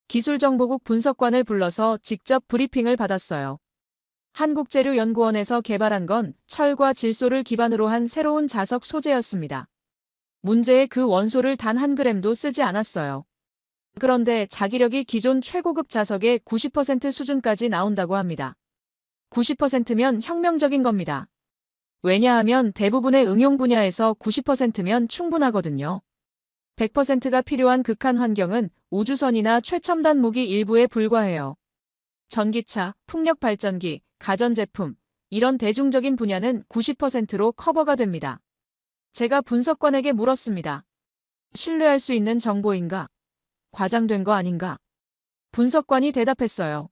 A: 기술정보국 분석관을 불러서 직접 브리핑을 받았어요. 한국재료연구원에서 개발한 건 철과 질소를 기반으로 한 새로운 자석 소재였습니다. 문제의 그 원소를 단 한 그램도 쓰지 않았어요. 그런데 자기력이 기존 최고급 자석의 90% 수준까지 나온다고 합니다. 90%면 혁명적인 겁니다. 왜냐하면 대부분의 응용 분야에서 90%면 충분하거든요. 100%가 필요한 극한 환경은 우주선이나 최첨단 무기 일부에 불과해요. 전기차, 풍력 발전기, 가전제품, 이런 대중적인 분야는 90%로 커버가 됩니다. 제가 분석관에게 물었습니다. 신뢰할 수 있는 정보인가? 과장된 거 아닌가? 분석관이 대답했어요.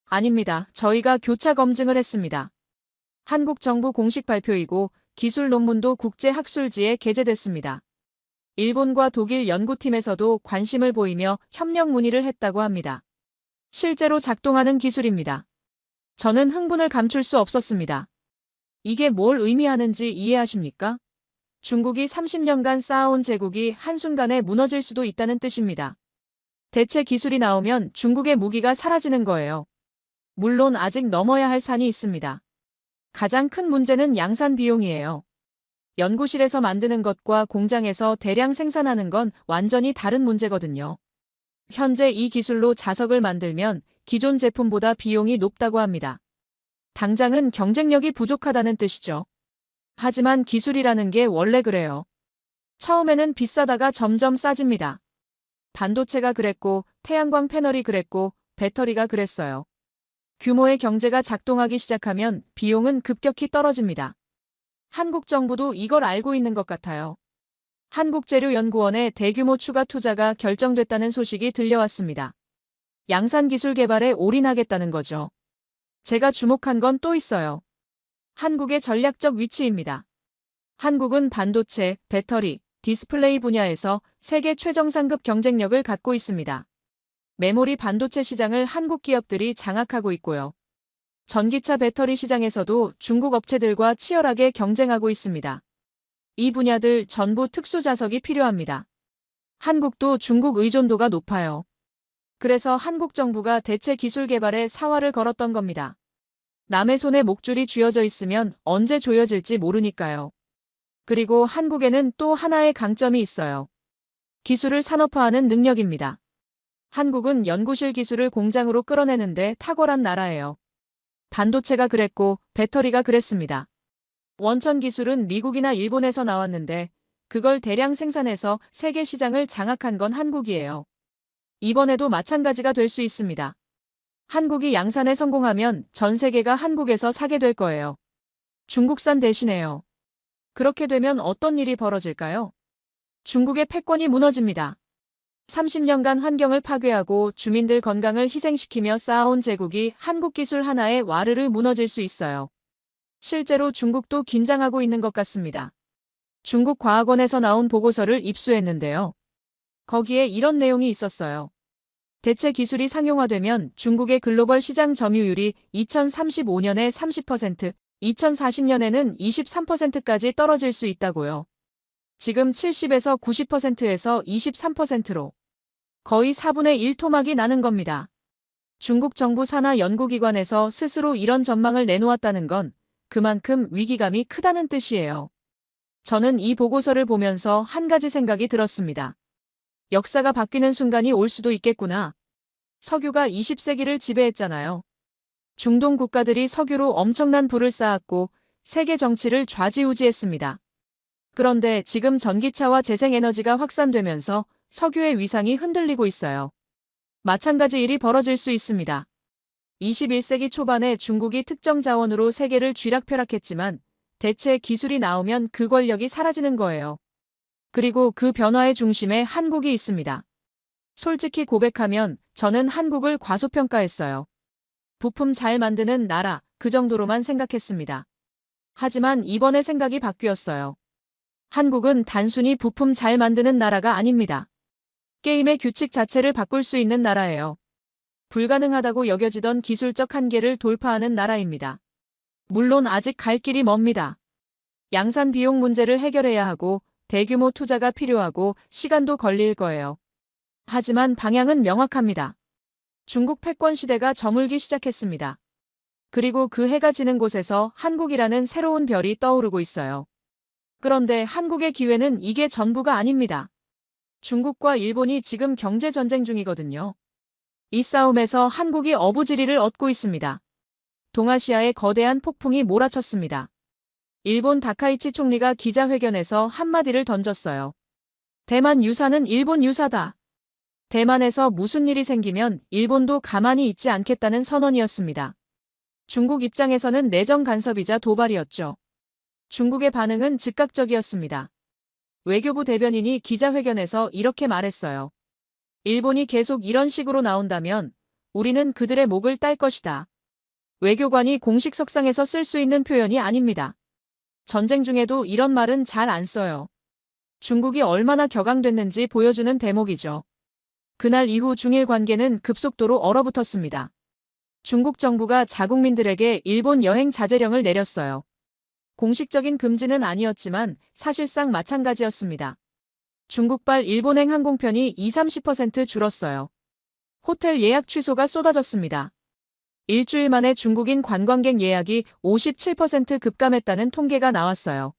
A: 아닙니다. 저희가 교차 검증을 했습니다. 한국 정부 공식 발표이고 기술 논문도 국제학술지에 게재됐습니다. 일본과 독일 연구팀에서도 관심을 보이며 협력 문의를 했다고 합니다. 실제로 작동하는 기술입니다. 저는 흥분을 감출 수 없었습니다. 이게 뭘 의미하는지 이해하십니까? 중국이 30년간 쌓아온 제국이 한순간에 무너질 수도 있다는 뜻입니다. 대체 기술이 나오면 중국의 무기가 사라지는 거예요. 물론 아직 넘어야 할 산이 있습니다. 가장 큰 문제는 양산 비용이에요. 연구실에서 만드는 것과 공장에서 대량 생산하는 건 완전히 다른 문제거든요. 현재 이 기술로 자석을 만들면 기존 제품보다 비용이 높다고 합니다. 당장은 경쟁력이 부족하다는 뜻이죠. 하지만 기술이라는 게 원래 그래요. 처음에는 비싸다가 점점 싸집니다. 반도체가 그랬고, 태양광 패널이 그랬고, 배터리가 그랬어요. 규모의 경제가 작동하기 시작하면 비용은 급격히 떨어집니다. 한국 정부도 이걸 알고 있는 것 같아요. 한국재료연구원의 대규모 추가 투자가 결정됐다는 소식이 들려왔습니다. 양산 기술 개발에 올인하겠다는 거죠. 제가 주목한 건 또 있어요. 한국의 전략적 위치입니다. 한국은 반도체, 배터리, 디스플레이 분야에서 세계 최정상급 경쟁력을 갖고 있습니다. 메모리 반도체 시장을 한국 기업들이 장악하고 있고요. 전기차 배터리 시장에서도 중국 업체들과 치열하게 경쟁하고 있습니다. 이 분야들 전부 특수 자석이 필요합니다. 한국도 중국 의존도가 높아요. 그래서 한국 정부가 대체 기술 개발에 사활을 걸었던 겁니다. 남의 손에 목줄이 쥐어져 있으면 언제 조여질지 모르니까요. 그리고 한국에는 또 하나의 강점이 있어요. 기술을 산업화하는 능력입니다. 한국은 연구실 기술을 공장으로 끌어내는데 탁월한 나라예요. 반도체가 그랬고 배터리가 그랬습니다. 원천 기술은 미국이나 일본에서 나왔는데 그걸 대량 생산해서 세계 시장을 장악한 건 한국이에요. 이번에도 마찬가지가 될 수 있습니다. 한국이 양산에 성공하면 전 세계가 한국에서 사게 될 거예요. 중국산 대신에요. 그렇게 되면 어떤 일이 벌어질까요? 중국의 패권이 무너집니다. 30년간 환경을 파괴하고 주민들 건강을 희생시키며 쌓아온 제국이 한국 기술 하나에 와르르 무너질 수 있어요. 실제로 중국도 긴장하고 있는 것 같습니다. 중국 과학원에서 나온 보고서를 입수했는데요. 거기에 이런 내용이 있었어요. 대체 기술이 상용화되면 중국의 글로벌 시장 점유율이 2035년에 30%, 2040년에는 23%까지 떨어질 수 있다고요. 지금 70에서 90%에서 23%로 거의 4분의 1 토막이 나는 겁니다. 중국 정부 산하 연구기관에서 스스로 이런 전망을 내놓았다는 건 그만큼 위기감이 크다는 뜻이에요. 저는 이 보고서를 보면서 한 가지 생각이 들었습니다. 역사가 바뀌는 순간이 올 수도 있겠구나. 석유가 20세기를 지배했잖아요. 중동 국가들이 석유로 엄청난 부를 쌓았고 세계 정치를 좌지우지했습니다. 그런데 지금 전기차와 재생에너지가 확산되면서 석유의 위상이 흔들리고 있어요. 마찬가지 일이 벌어질 수 있습니다. 21세기 초반에 중국이 특정 자원으로 세계를 쥐락펴락했지만 대체 기술이 나오면 그 권력이 사라지는 거예요. 그리고 그 변화의 중심에 한국이 있습니다. 솔직히 고백하면 저는 한국을 과소평가했어요. 부품 잘 만드는 나라, 그 정도로만 생각했습니다. 하지만 이번에 생각이 바뀌었어요. 한국은 단순히 부품 잘 만드는 나라가 아닙니다. 게임의 규칙 자체를 바꿀 수 있는 나라예요. 불가능하다고 여겨지던 기술적 한계를 돌파하는 나라입니다. 물론 아직 갈 길이 멉니다. 양산 비용 문제를 해결해야 하고 대규모 투자가 필요하고 시간도 걸릴 거예요. 하지만 방향은 명확합니다. 중국 패권 시대가 저물기 시작했습니다. 그리고 그 해가 지는 곳에서 한국이라는 새로운 별이 떠오르고 있어요. 그런데 한국의 기회는 이게 전부가 아닙니다. 중국과 일본이 지금 경제 전쟁 중이거든요. 이 싸움에서 한국이 어부지리를 얻고 있습니다. 동아시아에 거대한 폭풍이 몰아쳤습니다. 일본 다카이치 총리가 기자회견에서 한마디를 던졌어요. 대만 유사는 일본 유사다. 대만에서 무슨 일이 생기면 일본도 가만히 있지 않겠다는 선언이었습니다. 중국 입장에서는 내정 간섭이자 도발이었죠. 중국의 반응은 즉각적이었습니다. 외교부 대변인이 기자회견에서 이렇게 말했어요. 일본이 계속 이런 식으로 나온다면 우리는 그들의 목을 딸 것이다. 외교관이 공식 석상에서 쓸 수 있는 표현이 아닙니다. 전쟁 중에도 이런 말은 잘 안 써요. 중국이 얼마나 격앙됐는지 보여주는 대목이죠. 그날 이후 중일 관계는 급속도로 얼어붙었습니다. 중국 정부가 자국민들에게 일본 여행 자제령을 내렸어요. 공식적인 금지는 아니었지만 사실상 마찬가지였습니다. 중국발 일본행 항공편이 20~30% 줄었어요. 호텔 예약 취소가 쏟아졌습니다. 일주일 만에 중국인 관광객 예약이 57% 급감했다는 통계가 나왔어요.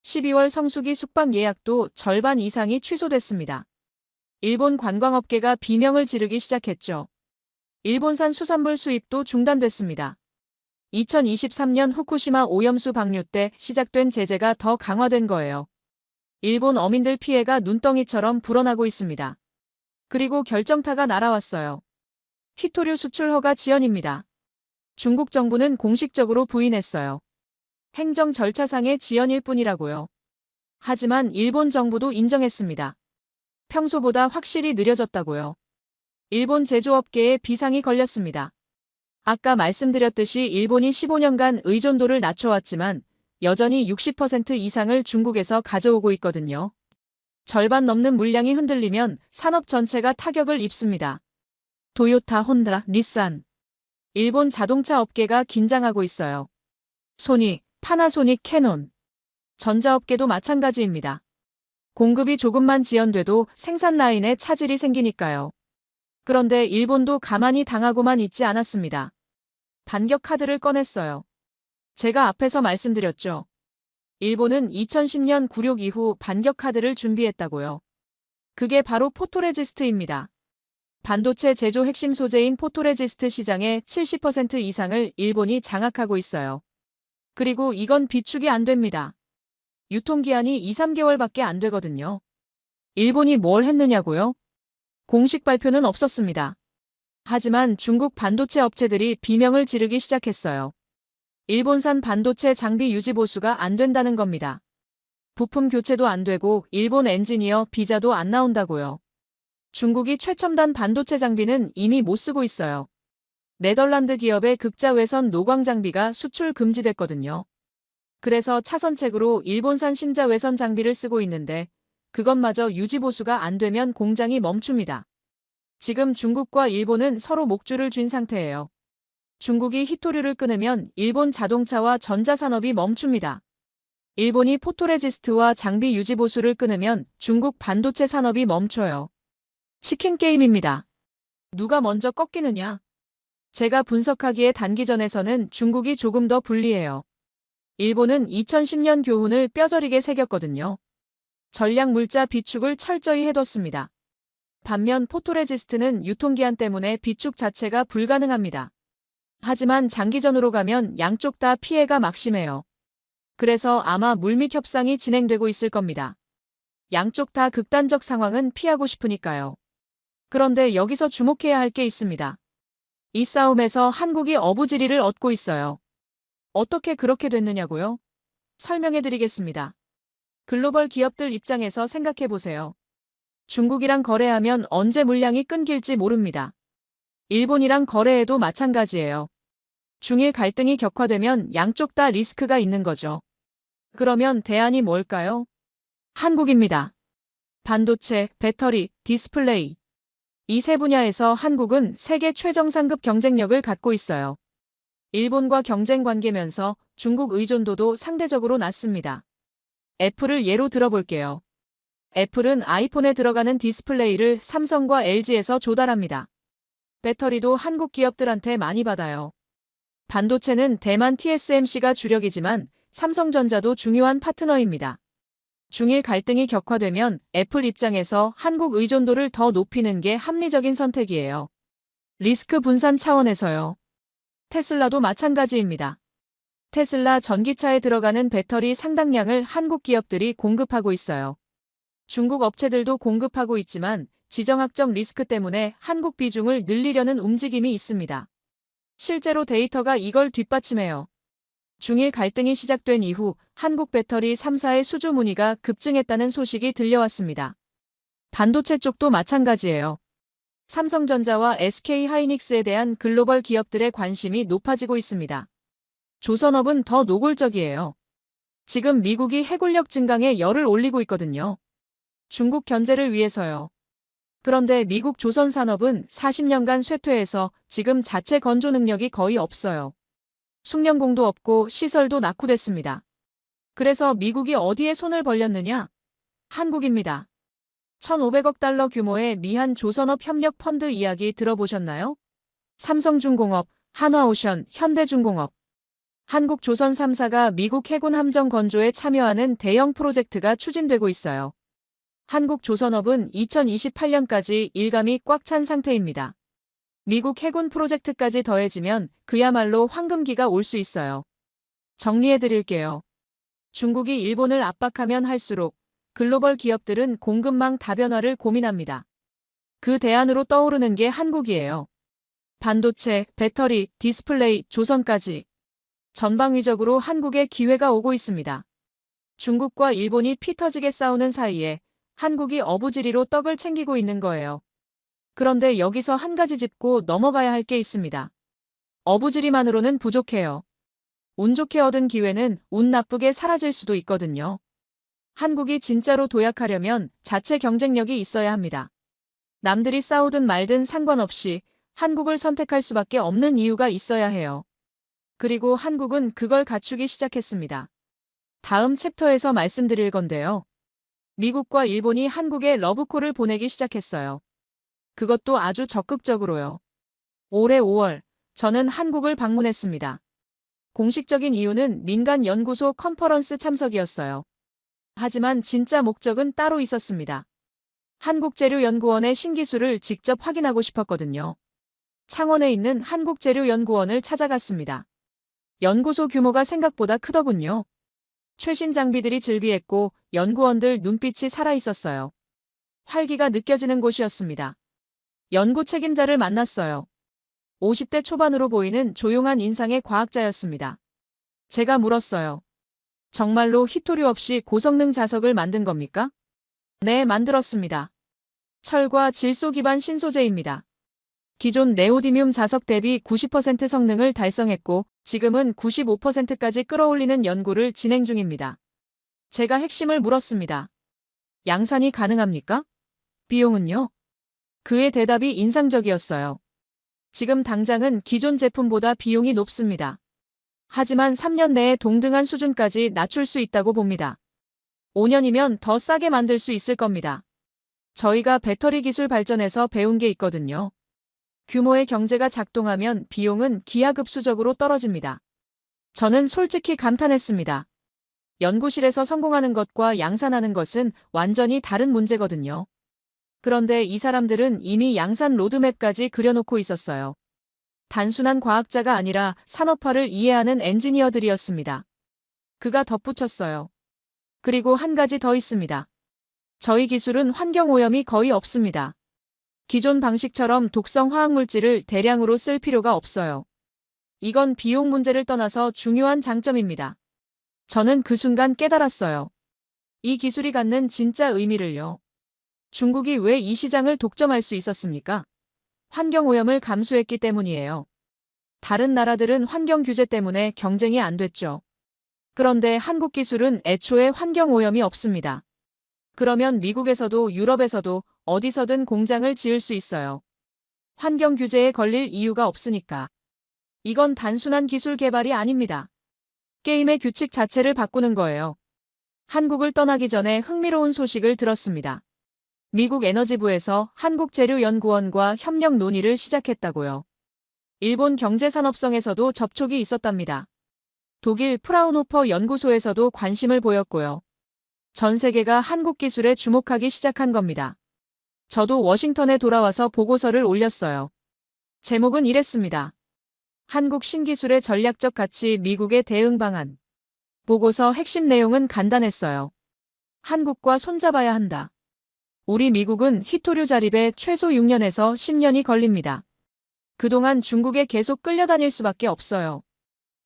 A: 12월 성수기 숙박 예약도 절반 이상이 취소됐습니다. 일본 관광업계가 비명을 지르기 시작했죠. 일본산 수산물 수입도 중단됐습니다. 2023년 후쿠시마 오염수 방류 때 시작된 제재가 더 강화된 거예요. 일본 어민들 피해가 눈덩이처럼 불어나고 있습니다. 그리고 결정타가 날아왔어요. 히토류 수출 허가 지연입니다. 중국 정부는 공식적으로 부인했어요. 행정 절차상의 지연일 뿐이라고요. 하지만 일본 정부도 인정했습니다. 평소보다 확실히 느려졌다고요. 일본 제조업계에 비상이 걸렸습니다. 아까 말씀드렸듯이 일본이 15년간 의존도를 낮춰왔지만 여전히 60% 이상을 중국에서 가져오고 있거든요. 절반 넘는 물량이 흔들리면 산업 전체가 타격을 입습니다. 토요타, 혼다, 닛산. 일본 자동차 업계가 긴장하고 있어요. 소니, 파나소닉, 캐논. 전자업계도 마찬가지입니다. 공급이 조금만 지연돼도 생산 라인에 차질이 생기니까요. 그런데 일본도 가만히 당하고만 있지 않았습니다. 반격 카드를 꺼냈어요. 제가 앞에서 말씀드렸죠. 일본은 2010년 굴욕 이후 반격 카드를 준비했다고요. 그게 바로 포토레지스트입니다. 반도체 제조 핵심 소재인 포토레지스트 시장의 70% 이상을 일본이 장악하고 있어요. 그리고 이건 비축이 안 됩니다. 유통기한이 2~3개월밖에 안 되거든요. 일본이 뭘 했느냐고요? 공식 발표는 없었습니다. 하지만 중국 반도체 업체들이 비명을 지르기 시작했어요. 일본산 반도체 장비 유지 보수가 안 된다는 겁니다. 부품 교체도 안 되고 일본 엔지니어 비자도 안 나온다고요. 중국이 최첨단 반도체 장비는 이미 못 쓰고 있어요. 네덜란드 기업의 극자 외선 노광 장비가 수출 금지됐거든요. 그래서 차선책으로 일본산 심자 외선 장비를 쓰고 있는데 그것마저 유지보수가 안 되면 공장이 멈춥니다. 지금 중국과 일본은 서로 목줄을 쥔 상태예요. 중국이 히토류를 끊으면 일본 자동차와 전자산업이 멈춥니다. 일본이 포토레지스트와 장비 유지보수를 끊으면 중국 반도체 산업이 멈춰요. 치킨 게임입니다. 누가 먼저 꺾이느냐? 제가 분석하기에 단기전에서는 중국이 조금 더 불리해요. 일본은 2010년 교훈을 뼈저리게 새겼거든요. 전략 물자 비축을 철저히 해뒀습니다. 반면 포토레지스트는 유통기한 때문에 비축 자체가 불가능합니다. 하지만 장기전으로 가면 양쪽 다 피해가 막심해요. 그래서 아마 물밑 협상이 진행되고 있을 겁니다. 양쪽 다 극단적 상황은 피하고 싶으니까요. 그런데 여기서 주목해야 할 게 있습니다. 이 싸움에서 한국이 어부지리를 얻고 있어요. 어떻게 그렇게 됐느냐고요? 설명해 드리겠습니다. 글로벌 기업들 입장에서 생각해 보세요. 중국이랑 거래하면 언제 물량이 끊길지 모릅니다. 일본이랑 거래해도 마찬가지예요. 중일 갈등이 격화되면 양쪽 다 리스크가 있는 거죠. 그러면 대안이 뭘까요? 한국입니다. 반도체, 배터리, 디스플레이. 이 세 분야에서 한국은 세계 최정상급 경쟁력을 갖고 있어요. 일본과 경쟁 관계면서 중국 의존도도 상대적으로 낮습니다. 애플을 예로 들어볼게요. 애플은 아이폰에 들어가는 디스플레이를 삼성과 LG에서 조달합니다. 배터리도 한국 기업들한테 많이 받아요. 반도체는 대만 TSMC가 주력이지만 삼성전자도 중요한 파트너입니다. 중일 갈등이 격화되면 애플 입장에서 한국 의존도를 더 높이는 게 합리적인 선택이에요. 리스크 분산 차원에서요. 테슬라도 마찬가지입니다. 테슬라 전기차에 들어가는 배터리 상당량을 한국 기업들이 공급하고 있어요. 중국 업체들도 공급하고 있지만 지정학적 리스크 때문에 한국 비중을 늘리려는 움직임이 있습니다. 실제로 데이터가 이걸 뒷받침해요. 중일 갈등이 시작된 이후 한국 배터리 3사의 수주 문의가 급증했다는 소식이 들려왔습니다. 반도체 쪽도 마찬가지예요. 삼성전자와 SK하이닉스에 대한 글로벌 기업들의 관심이 높아지고 있습니다. 조선업은 더 노골적이에요. 지금 미국이 해군력 증강에 열을 올리고 있거든요. 중국 견제를 위해서요. 그런데 미국 조선산업은 40년간 쇠퇴해서 지금 자체 건조 능력이 거의 없어요. 숙련공도 없고 시설도 낙후됐습니다. 그래서 미국이 어디에 손을 벌렸느냐? 한국입니다. 1,500억 달러 규모의 미한 조선업 협력 펀드 이야기 들어보셨나요? 삼성중공업, 한화오션, 현대중공업. 한국조선 3사가 미국 해군 함정 건조에 참여하는 대형 프로젝트가 추진되고 있어요. 한국조선업은 2028년까지 일감이 꽉 찬 상태입니다. 미국 해군 프로젝트까지 더해지면 그야말로 황금기가 올 수 있어요. 정리해드릴게요. 중국이 일본을 압박하면 할수록 글로벌 기업들은 공급망 다변화를 고민합니다. 그 대안으로 떠오르는 게 한국이에요. 반도체, 배터리, 디스플레이, 조선까지. 전방위적으로 한국에 기회가 오고 있습니다. 중국과 일본이 피 터지게 싸우는 사이에 한국이 어부지리로 떡을 챙기고 있는 거예요. 그런데 여기서 한 가지 짚고 넘어가야 할 게 있습니다. 어부지리만으로는 부족해요. 운 좋게 얻은 기회는 운 나쁘게 사라질 수도 있거든요. 한국이 진짜로 도약하려면 자체 경쟁력이 있어야 합니다. 남들이 싸우든 말든 상관없이 한국을 선택할 수밖에 없는 이유가 있어야 해요. 그리고 한국은 그걸 갖추기 시작했습니다. 다음 챕터에서 말씀드릴 건데요. 미국과 일본이 한국에 러브콜을 보내기 시작했어요. 그것도 아주 적극적으로요. 올해 5월, 저는 한국을 방문했습니다. 공식적인 이유는 민간 연구소 컨퍼런스 참석이었어요. 하지만 진짜 목적은 따로 있었습니다. 한국재료연구원의 신기술을 직접 확인하고 싶었거든요. 창원에 있는 한국재료연구원을 찾아갔습니다. 연구소 규모가 생각보다 크더군요. 최신 장비들이 즐비했고 연구원들 눈빛이 살아있었어요. 활기가 느껴지는 곳이었습니다. 연구 책임자를 만났어요. 50대 초반으로 보이는 조용한 인상의 과학자였습니다. 제가 물었어요. 정말로 히토류 없이 고성능 자석을 만든 겁니까? 네, 만들었습니다. 철과 질소 기반 신소재입니다. 기존 네오디뮴 자석 대비 90% 성능을 달성했고 지금은 95%까지 끌어올리는 연구를 진행 중입니다. 제가 핵심을 물었습니다. 양산이 가능합니까? 비용은요? 그의 대답이 인상적이었어요. 지금 당장은 기존 제품보다 비용이 높습니다. 하지만 3년 내에 동등한 수준까지 낮출 수 있다고 봅니다. 5년이면 더 싸게 만들 수 있을 겁니다. 저희가 배터리 기술 발전에서 배운 게 있거든요. 규모의 경제가 작동하면 비용은 기하급수적으로 떨어집니다. 저는 솔직히 감탄했습니다. 연구실에서 성공하는 것과 양산하는 것은 완전히 다른 문제거든요. 그런데 이 사람들은 이미 양산 로드맵까지 그려놓고 있었어요. 단순한 과학자가 아니라 산업화를 이해하는 엔지니어들이었습니다. 그가 덧붙였어요. 그리고 한 가지 더 있습니다. 저희 기술은 환경오염이 거의 없습니다. 기존 방식처럼 독성 화학물질을 대량으로 쓸 필요가 없어요. 이건 비용 문제를 떠나서 중요한 장점입니다. 저는 그 순간 깨달았어요. 이 기술이 갖는 진짜 의미를요. 중국이 왜 이 시장을 독점할 수 있었습니까? 환경오염을 감수했기 때문이에요. 다른 나라들은 환경 규제 때문에 경쟁이 안 됐죠. 그런데 한국 기술은 애초에 환경오염이 없습니다. 그러면 미국에서도 유럽에서도 어디서든 공장을 지을 수 있어요. 환경 규제에 걸릴 이유가 없으니까. 이건 단순한 기술 개발이 아닙니다. 게임의 규칙 자체를 바꾸는 거예요. 한국을 떠나기 전에 흥미로운 소식을 들었습니다. 미국 에너지부에서 한국재료연구원과 협력 논의를 시작했다고요. 일본 경제산업성에서도 접촉이 있었답니다. 독일 프라운호퍼 연구소에서도 관심을 보였고요. 전 세계가 한국 기술에 주목하기 시작한 겁니다. 저도 워싱턴에 돌아와서 보고서를 올렸어요. 제목은 이랬습니다. 한국 신기술의 전략적 가치 미국의 대응 방안. 보고서 핵심 내용은 간단했어요. 한국과 손잡아야 한다. 우리 미국은 히토류 자립에 최소 6년에서 10년이 걸립니다. 그동안 중국에 계속 끌려다닐 수밖에 없어요.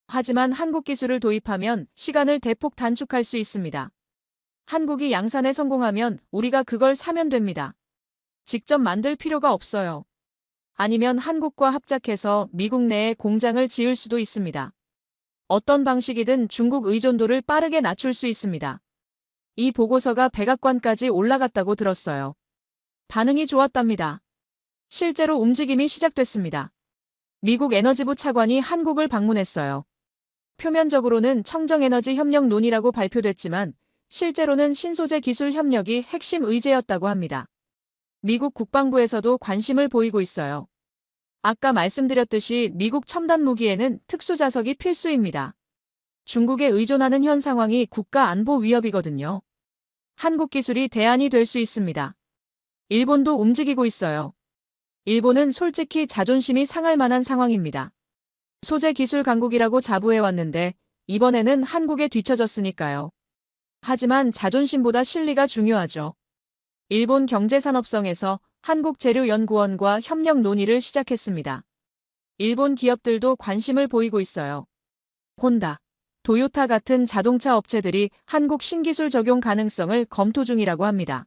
A: 하지만 한국 기술을 도입하면 시간을 대폭 단축할 수 있습니다. 한국이 양산에 성공하면 우리가 그걸 사면 됩니다. 직접 만들 필요가 없어요. 아니면 한국과 합작해서 미국 내에 공장을 지을 수도 있습니다. 어떤 방식이든 중국 의존도를 빠르게 낮출 수 있습니다. 이 보고서가 백악관까지 올라갔다고 들었어요. 반응이 좋았답니다. 실제로 움직임이 시작됐습니다. 미국 에너지부 차관이 한국을 방문했어요. 표면적으로는 청정에너지 협력 논의라고 발표됐지만 실제로는 신소재 기술 협력이 핵심 의제였다고 합니다. 미국 국방부에서도 관심을 보이고 있어요. 아까 말씀드렸듯이 미국 첨단 무기에는 특수자석이 필수입니다. 중국에 의존하는 현 상황이 국가 안보 위협이거든요. 한국 기술이 대안이 될 수 있습니다. 일본도 움직이고 있어요. 일본은 솔직히 자존심이 상할 만한 상황입니다. 소재 기술 강국이라고 자부해왔는데 이번에는 한국에 뒤처졌으니까요. 하지만 자존심보다 실리가 중요하죠. 일본 경제산업성에서 한국재료연구원과 협력 논의를 시작했습니다. 일본 기업들도 관심을 보이고 있어요. 혼다, 도요타 같은 자동차 업체들이 한국 신기술 적용 가능성을 검토 중이라고 합니다.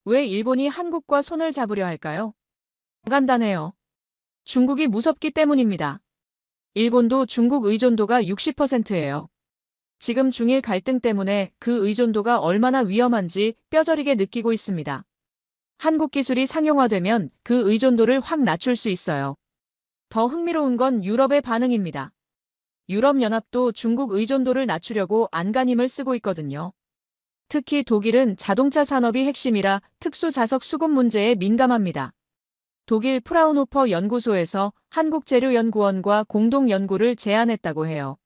A: 왜 일본이 한국과 손을 잡으려 할까요? 간단해요. 중국이 무섭기 때문입니다. 일본도 중국 의존도가 60%예요. 지금 중일 갈등 때문에 그 의존도가 얼마나 위험한지 뼈저리게 느끼고 있습니다. 한국 기술이 상용화되면 그 의존도를 확 낮출 수 있어요. 더 흥미로운 건 유럽의 반응입니다. 유럽연합도 중국 의존도를 낮추려고 안간힘을 쓰고 있거든요. 특히 독일은 자동차 산업이 핵심이라 특수 자석 수급 문제에 민감합니다. 독일 프라운호퍼 연구소에서 한국재료연구원과 공동 연구를 제안했다고 해요.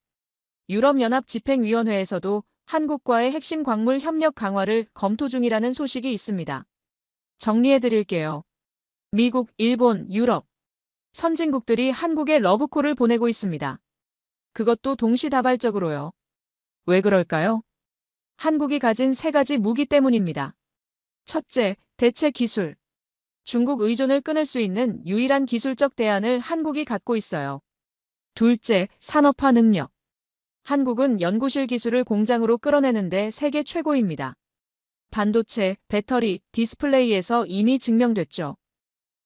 A: 유럽연합 집행위원회에서도 한국과의 핵심 광물 협력 강화를 검토 중이라는 소식이 있습니다. 정리해드릴게요. 미국, 일본, 유럽. 선진국들이 한국에 러브콜을 보내고 있습니다. 그것도 동시다발적으로요. 왜 그럴까요? 한국이 가진 세 가지 무기 때문입니다. 첫째, 대체 기술. 중국 의존을 끊을 수 있는 유일한 기술적 대안을 한국이 갖고 있어요. 둘째, 산업화 능력. 한국은 연구실 기술을 공장으로 끌어내는데 세계 최고입니다. 반도체, 배터리, 디스플레이에서 이미 증명됐죠.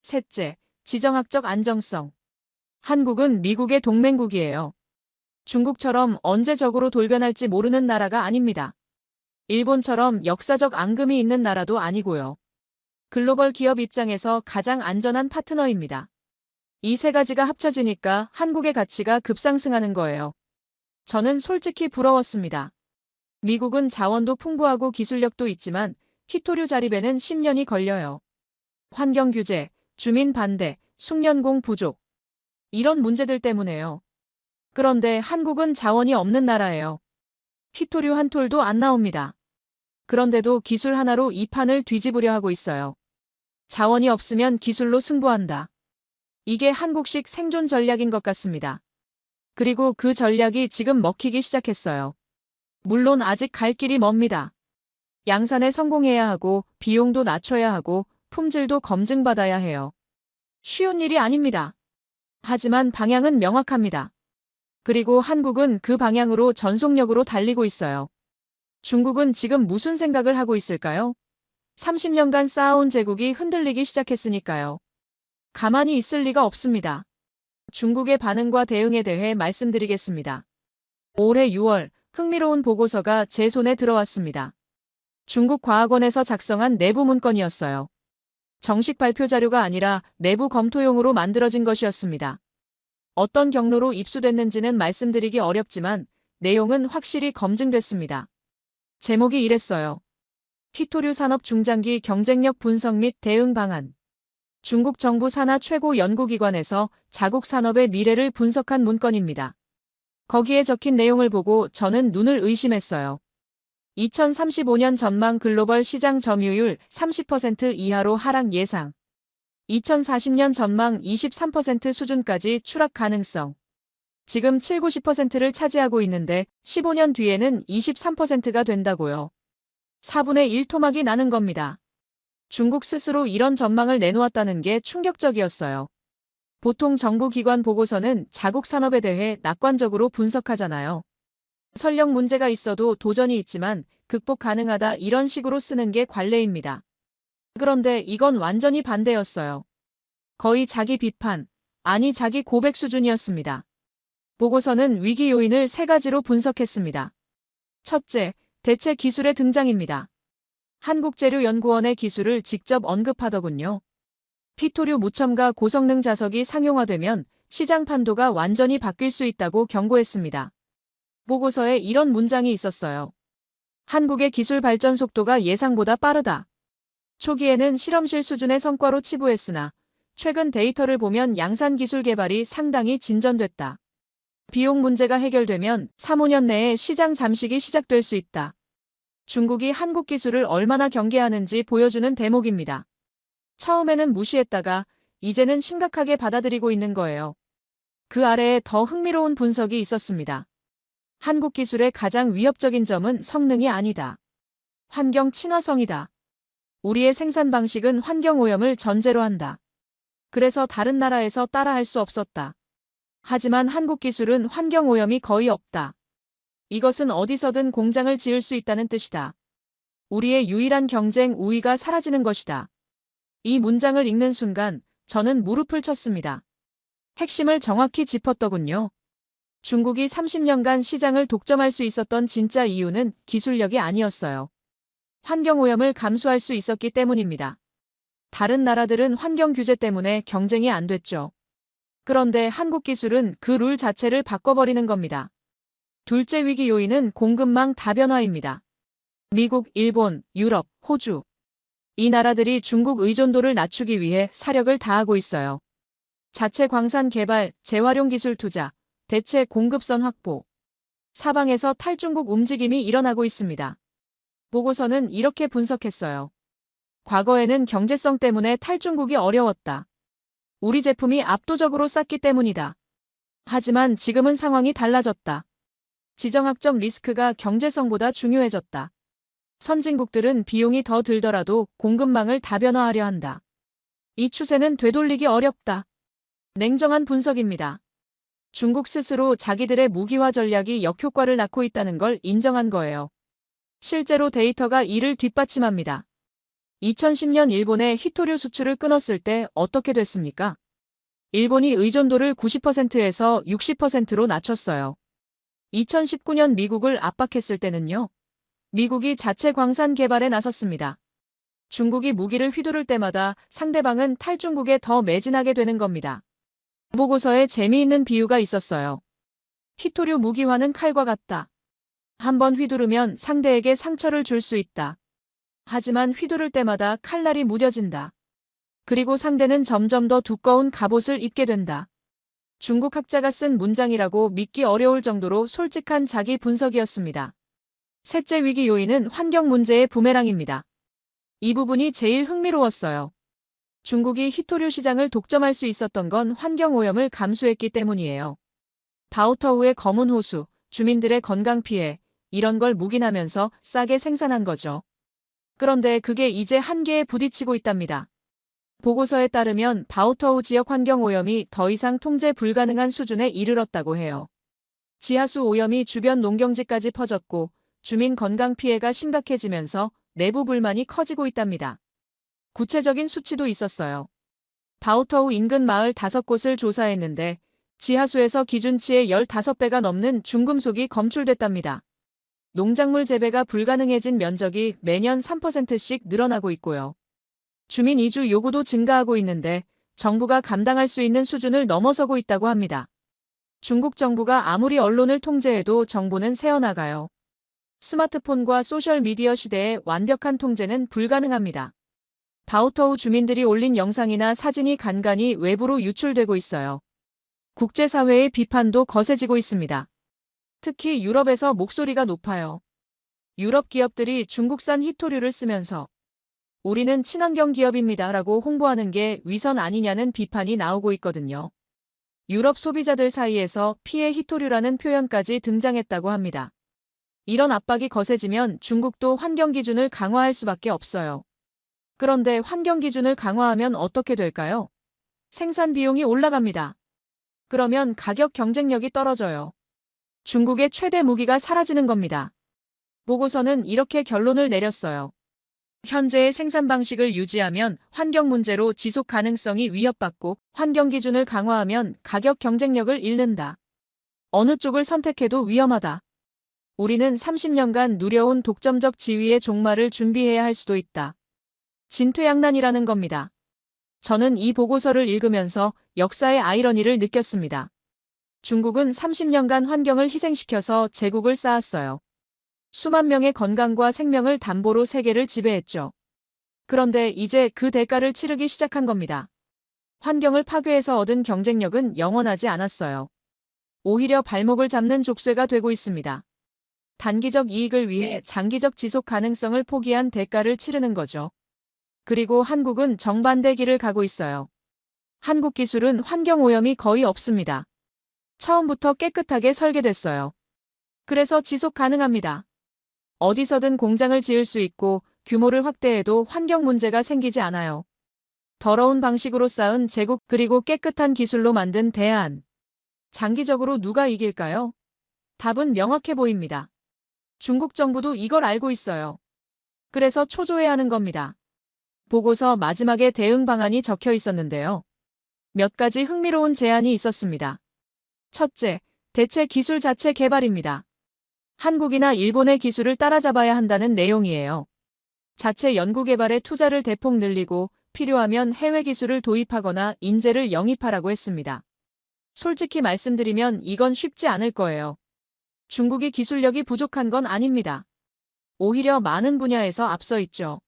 A: 셋째, 지정학적 안정성. 한국은 미국의 동맹국이에요. 중국처럼 언제 적으로 돌변할지 모르는 나라가 아닙니다. 일본처럼 역사적 앙금이 있는 나라도 아니고요. 글로벌 기업 입장에서 가장 안전한 파트너입니다. 이 세 가지가 합쳐지니까 한국의 가치가 급상승하는 거예요. 저는 솔직히 부러웠습니다. 미국은 자원도 풍부하고 기술력도 있지만 히토류 자립에는 10년이 걸려요. 환경 규제, 주민 반대, 숙련공 부족. 이런 문제들 때문에요. 그런데 한국은 자원이 없는 나라예요. 히토류 한 톨도 안 나옵니다. 그런데도 기술 하나로 이 판을 뒤집으려 하고 있어요. 자원이 없으면 기술로 승부한다. 이게 한국식 생존 전략인 것 같습니다. 그리고 그 전략이 지금 먹히기 시작했어요. 물론 아직 갈 길이 멉니다. 양산에 성공해야 하고 비용도 낮춰야 하고 품질도 검증받아야 해요. 쉬운 일이 아닙니다. 하지만 방향은 명확합니다. 그리고 한국은 그 방향으로 전속력으로 달리고 있어요. 중국은 지금 무슨 생각을 하고 있을까요? 30년간 쌓아온 제국이 흔들리기 시작했으니까요. 가만히 있을 리가 없습니다. 중국의 반응과 대응에 대해 말씀드리겠습니다. 올해 6월 흥미로운 보고서가 제 손에 들어왔습니다. 중국 과학원에서 작성한 내부 문건이었어요. 정식 발표 자료가 아니라 내부 검토용으로 만들어진 것이었습니다. 어떤 경로로 입수됐는지는 말씀드리기 어렵지만 내용은 확실히 검증됐습니다. 제목이 이랬어요. 히토류 산업 중장기 경쟁력 분석 및 대응 방안. 중국 정부 산하 최고 연구기관에서 자국 산업의 미래를 분석한 문건입니다. 거기에 적힌 내용을 보고 저는 눈을 의심했어요. 2035년 전망 글로벌 시장 점유율 30% 이하로 하락 예상. 2040년 전망 23% 수준까지 추락 가능성. 지금 7, 90%를 차지하고 있는데 15년 뒤에는 23%가 된다고요. 4분의 1 토막이 나는 겁니다. 중국 스스로 이런 전망을 내놓았다는 게 충격적이었어요. 보통 정부 기관 보고서는 자국 산업에 대해 낙관적으로 분석하잖아요. 설령 문제가 있어도 도전이 있지만 극복 가능하다 이런 식으로 쓰는 게 관례입니다. 그런데 이건 완전히 반대였어요. 거의 자기 비판, 아니 자기 고백 수준이었습니다. 보고서는 위기 요인을 세 가지로 분석했습니다. 첫째, 대체 기술의 등장입니다. 한국재료연구원의 기술을 직접 언급하더군요. 히토류 무첨가 고성능 자석이 상용화되면 시장 판도가 완전히 바뀔 수 있다고 경고했습니다. 보고서에 이런 문장이 있었어요. 한국의 기술 발전 속도가 예상보다 빠르다. 초기에는 실험실 수준의 성과로 치부했으나 최근 데이터를 보면 양산 기술 개발이 상당히 진전됐다. 비용 문제가 해결되면 3, 5년 내에 시장 잠식이 시작될 수 있다. 중국이 한국 기술을 얼마나 경계하는지 보여주는 대목입니다. 처음에는 무시했다가 이제는 심각하게 받아들이고 있는 거예요. 그 아래에 더 흥미로운 분석이 있었습니다. 한국 기술의 가장 위협적인 점은 성능이 아니다. 환경 친화성이다. 우리의 생산 방식은 환경 오염을 전제로 한다. 그래서 다른 나라에서 따라할 수 없었다. 하지만 한국 기술은 환경 오염이 거의 없다. 이것은 어디서든 공장을 지을 수 있다는 뜻이다. 우리의 유일한 경쟁 우위가 사라지는 것이다. 이 문장을 읽는 순간 저는 무릎을 쳤습니다. 핵심을 정확히 짚었더군요. 중국이 30년간 시장을 독점할 수 있었던 진짜 이유는 기술력이 아니었어요. 환경오염을 감수할 수 있었기 때문입니다. 다른 나라들은 환경 규제 때문에 경쟁이 안 됐죠. 그런데 한국 기술은 그 룰 자체를 바꿔버리는 겁니다. 둘째 위기 요인은 공급망 다변화입니다. 미국, 일본, 유럽, 호주. 이 나라들이 중국 의존도를 낮추기 위해 사력을 다하고 있어요. 자체 광산 개발, 재활용 기술 투자, 대체 공급선 확보. 사방에서 탈중국 움직임이 일어나고 있습니다. 보고서는 이렇게 분석했어요. 과거에는 경제성 때문에 탈중국이 어려웠다. 우리 제품이 압도적으로 쌌기 때문이다. 하지만 지금은 상황이 달라졌다. 지정학적 리스크가 경제성보다 중요해졌다. 선진국들은 비용이 더 들더라도 공급망을 다변화하려 한다. 이 추세는 되돌리기 어렵다. 냉정한 분석입니다. 중국 스스로 자기들의 무기화 전략이 역효과를 낳고 있다는 걸 인정한 거예요. 실제로 데이터가 이를 뒷받침합니다. 2010년 일본의 히토류 수출을 끊었을 때 어떻게 됐습니까? 일본이 의존도를 90%에서 60%로 낮췄어요. 2019년 미국을 압박했을 때는요. 미국이 자체 광산 개발에 나섰습니다. 중국이 무기를 휘두를 때마다 상대방은 탈중국에 더 매진하게 되는 겁니다. 보고서에 재미있는 비유가 있었어요. 히토류 무기화는 칼과 같다. 한번 휘두르면 상대에게 상처를 줄 수 있다. 하지만 휘두를 때마다 칼날이 무뎌진다. 그리고 상대는 점점 더 두꺼운 갑옷을 입게 된다. 중국 학자가 쓴 문장이라고 믿기 어려울 정도로 솔직한 자기 분석이었습니다. 셋째 위기 요인은 환경 문제의 부메랑입니다. 이 부분이 제일 흥미로웠어요. 중국이 히토류 시장을 독점할 수 있었던 건 환경 오염을 감수했기 때문이에요. 바오터우의 검은 호수, 주민들의 건강 피해, 이런 걸 묵인하면서 싸게 생산한 거죠. 그런데 그게 이제 한계에 부딪히고 있답니다. 보고서에 따르면 바오터우 지역 환경 오염이 더 이상 통제 불가능한 수준에 이르렀다고 해요. 지하수 오염이 주변 농경지까지 퍼졌고 주민 건강 피해가 심각해지면서 내부 불만이 커지고 있답니다. 구체적인 수치도 있었어요. 바오터우 인근 마을 5곳을 조사했는데 지하수에서 기준치의 15배가 넘는 중금속이 검출됐답니다. 농작물 재배가 불가능해진 면적이 매년 3%씩 늘어나고 있고요. 주민 이주 요구도 증가하고 있는데 정부가 감당할 수 있는 수준을 넘어서고 있다고 합니다. 중국 정부가 아무리 언론을 통제해도 정보는 새어나가요. 스마트폰과 소셜미디어 시대에 완벽한 통제는 불가능합니다. 바오터우 주민들이 올린 영상이나 사진이 간간히 외부로 유출되고 있어요. 국제사회의 비판도 거세지고 있습니다. 특히 유럽에서 목소리가 높아요. 유럽 기업들이 중국산 히토류를 쓰면서 우리는 친환경 기업입니다 라고 홍보하는 게 위선 아니냐는 비판이 나오고 있거든요. 유럽 소비자들 사이에서 피해 히토류라는 표현까지 등장했다고 합니다. 이런 압박이 거세지면 중국도 환경 기준을 강화할 수밖에 없어요. 그런데 환경 기준을 강화하면 어떻게 될까요? 생산 비용이 올라갑니다. 그러면 가격 경쟁력이 떨어져요. 중국의 최대 무기가 사라지는 겁니다. 보고서는 이렇게 결론을 내렸어요. 현재의 생산 방식을 유지하면 환경 문제로 지속 가능성이 위협받고 환경 기준을 강화하면 가격 경쟁력을 잃는다. 어느 쪽을 선택해도 위험하다. 우리는 30년간 누려온 독점적 지위의 종말을 준비해야 할 수도 있다. 진퇴양난이라는 겁니다. 저는 이 보고서를 읽으면서 역사의 아이러니를 느꼈습니다. 중국은 30년간 환경을 희생시켜서 제국을 쌓았어요. 수만 명의 건강과 생명을 담보로 세계를 지배했죠. 그런데 이제 그 대가를 치르기 시작한 겁니다. 환경을 파괴해서 얻은 경쟁력은 영원하지 않았어요. 오히려 발목을 잡는 족쇄가 되고 있습니다. 단기적 이익을 위해 장기적 지속 가능성을 포기한 대가를 치르는 거죠. 그리고 한국은 정반대 길을 가고 있어요. 한국 기술은 환경 오염이 거의 없습니다. 처음부터 깨끗하게 설계됐어요. 그래서 지속 가능합니다. 어디서든 공장을 지을 수 있고 규모를 확대해도 환경 문제가 생기지 않아요. 더러운 방식으로 쌓은 제국 그리고 깨끗한 기술로 만든 대안. 장기적으로 누가 이길까요? 답은 명확해 보입니다. 중국 정부도 이걸 알고 있어요. 그래서 초조해하는 겁니다. 보고서 마지막에 대응 방안이 적혀 있었는데요. 몇 가지 흥미로운 제안이 있었습니다. 첫째, 대체 기술 자체 개발입니다. 한국이나 일본의 기술을 따라잡아야 한다는 내용이에요. 자체 연구개발에 투자를 대폭 늘리고 필요하면 해외 기술을 도입하거나 인재를 영입하라고 했습니다. 솔직히 말씀드리면 이건 쉽지 않을 거예요. 중국이 기술력이 부족한 건 아닙니다. 오히려 많은 분야에서 앞서 있죠.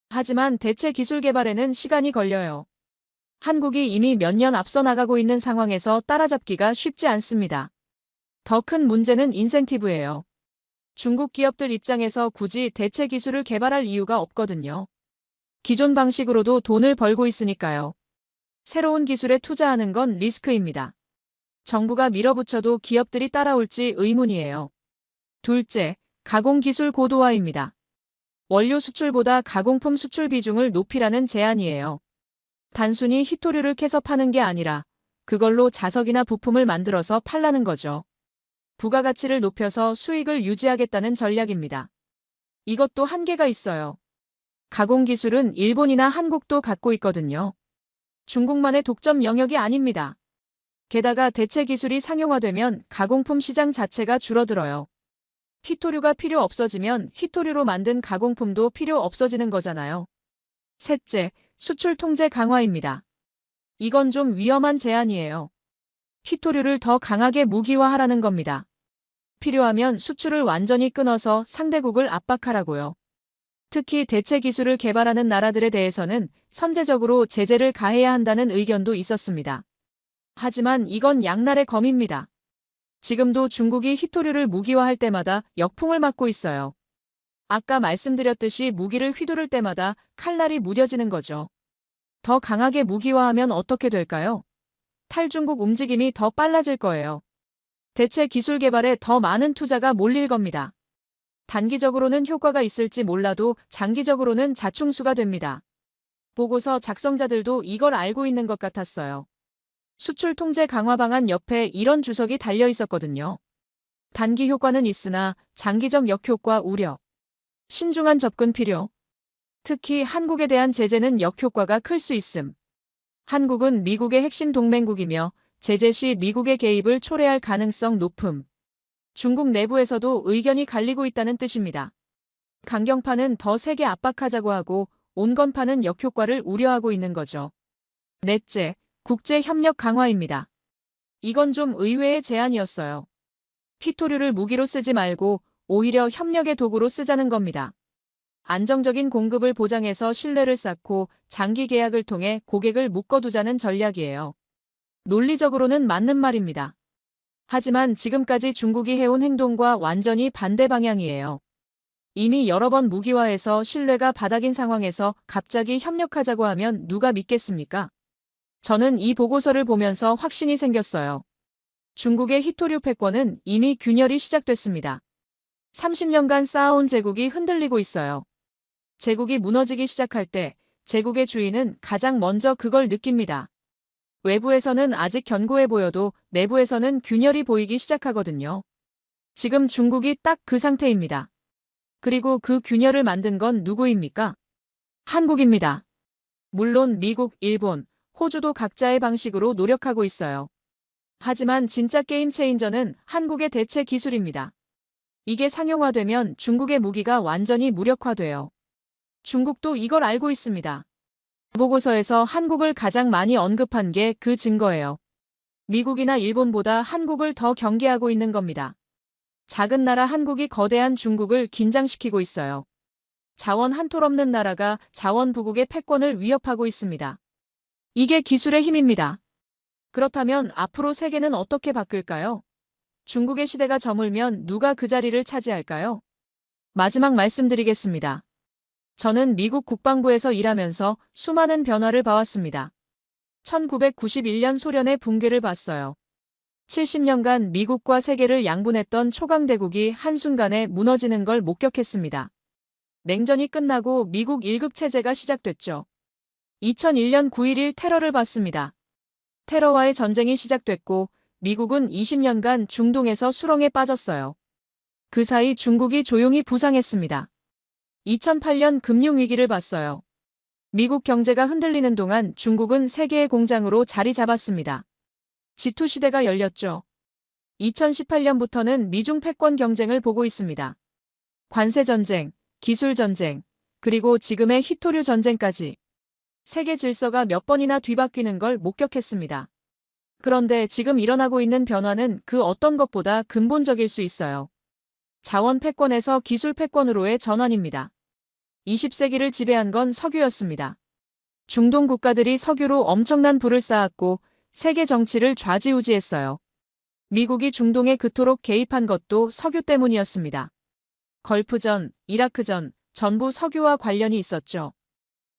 A: 하지만 대체 기술 개발에는 시간이 걸려요. 한국이 이미 몇 년 앞서 나가고 있는 상황에서 따라잡기가 쉽지 않습니다. 더 큰 문제는 인센티브예요. 중국 기업들 입장에서 굳이 대체 기술을 개발할 이유가 없거든요. 기존 방식으로도 돈을 벌고 있으니까요. 새로운 기술에 투자하는 건 리스크입니다. 정부가 밀어붙여도 기업들이 따라올지 의문이에요. 둘째, 가공기술 고도화입니다. 원료 수출보다 가공품 수출 비중을 높이라는 제안이에요. 단순히 히토류를 캐서 파는 게 아니라 그걸로 자석이나 부품을 만들어서 팔라는 거죠. 부가가치를 높여서 수익을 유지하겠다는 전략입니다. 이것도 한계가 있어요. 가공 기술은 일본이나 한국도 갖고 있거든요. 중국만의 독점 영역이 아닙니다. 게다가 대체 기술이 상용화되면 가공품 시장 자체가 줄어들어요. 히토류가 필요 없어지면 히토류로 만든 가공품도 필요 없어지는 거잖아요. 셋째, 수출 통제 강화입니다. 이건 좀 위험한 제안이에요. 히토류를 더 강하게 무기화하라는 겁니다. 필요하면 수출을 완전히 끊어서 상대국을 압박하라고요. 특히 대체 기술을 개발하는 나라들에 대해서는 선제적으로 제재를 가해야 한다는 의견도 있었습니다. 하지만 이건 양날의 검입니다. 지금도 중국이 히토류를 무기화할 때마다 역풍을 맞고 있어요. 아까 말씀드렸듯이 무기를 휘두를 때마다 칼날이 무뎌지는 거죠. 더 강하게 무기화하면 어떻게 될까요? 탈중국 움직임이 더 빨라질 거예요. 대체 기술 개발에 더 많은 투자가 몰릴 겁니다. 단기적으로는 효과가 있을지 몰라도 장기적으로는 자충수가 됩니다. 보고서 작성자들도 이걸 알고 있는 것 같았어요. 수출 통제 강화 방안 옆에 이런 주석이 달려 있었거든요. 단기 효과는 있으나 장기적 역효과 우려. 신중한 접근 필요. 특히 한국에 대한 제재는 역효과가 클 수 있음. 한국은 미국의 핵심 동맹국이며 제재 시 미국의 개입을 초래할 가능성 높음. 중국 내부에서도 의견이 갈리고 있다는 뜻입니다. 강경파는 더 세게 압박하자고 하고 온건파는 역효과를 우려하고 있는 거죠. 넷째, 국제협력 강화입니다. 이건 좀 의외의 제안이었어요. 히토류를 무기로 쓰지 말고 오히려 협력의 도구로 쓰자는 겁니다. 안정적인 공급을 보장해서 신뢰를 쌓고 장기 계약을 통해 고객을 묶어두자는 전략이에요. 논리적으로는 맞는 말입니다. 하지만 지금까지 중국이 해온 행동과 완전히 반대 방향이에요. 이미 여러 번 무기화해서 신뢰가 바닥인 상황에서 갑자기 협력하자고 하면 누가 믿겠습니까? 저는 이 보고서를 보면서 확신이 생겼어요. 중국의 히토류 패권은 이미 균열이 시작됐습니다. 30년간 쌓아온 제국이 흔들리고 있어요. 제국이 무너지기 시작할 때 제국의 주인은 가장 먼저 그걸 느낍니다. 외부에서는 아직 견고해 보여도 내부에서는 균열이 보이기 시작하거든요. 지금 중국이 딱 그 상태입니다. 그리고 그 균열을 만든 건 누구입니까? 한국입니다. 물론 미국, 일본, 호주도 각자의 방식으로 노력하고 있어요. 하지만 진짜 게임 체인저는 한국의 대체 기술입니다. 이게 상용화되면 중국의 무기가 완전히 무력화돼요. 중국도 이걸 알고 있습니다. 보고서에서 한국을 가장 많이 언급한 게 그 증거예요. 미국이나 일본보다 한국을 더 경계하고 있는 겁니다. 작은 나라 한국이 거대한 중국을 긴장시키고 있어요. 자원 한 톨 없는 나라가 자원 부국의 패권을 위협하고 있습니다. 이게 기술의 힘입니다. 그렇다면 앞으로 세계는 어떻게 바뀔까요? 중국의 시대가 저물면 누가 그 자리를 차지할까요? 마지막 말씀드리겠습니다. 저는 미국 국방부에서 일하면서 수많은 변화를 봐왔습니다. 1991년 소련의 붕괴를 봤어요. 70년간 미국과 세계를 양분했던 초강대국이 한순간에 무너지는 걸 목격했습니다. 냉전이 끝나고 미국 1급 체제가 시작됐죠. 2001년 9.11 테러를 봤습니다. 테러와의 전쟁이 시작됐고 미국은 20년간 중동에서 수렁에 빠졌어요. 그 사이 중국이 조용히 부상했습니다. 2008년 금융위기를 봤어요. 미국 경제가 흔들리는 동안 중국은 세계의 공장으로 자리 잡았습니다. G2 시대가 열렸죠. 2018년부터는 미중 패권 경쟁을 보고 있습니다. 관세 전쟁, 기술 전쟁, 그리고 지금의 히토류 전쟁까지. 세계 질서가 몇 번이나 뒤바뀌는 걸 목격했습니다. 그런데 지금 일어나고 있는 변화는 그 어떤 것보다 근본적일 수 있어요. 자원 패권에서 기술 패권으로의 전환입니다. 20세기를 지배한 건 석유였습니다. 중동 국가들이 석유로 엄청난 부를 쌓았고 세계 정치를 좌지우지했어요. 미국이 중동에 그토록 개입한 것도 석유 때문이었습니다. 걸프전, 이라크전, 전부 석유와 관련이 있었죠.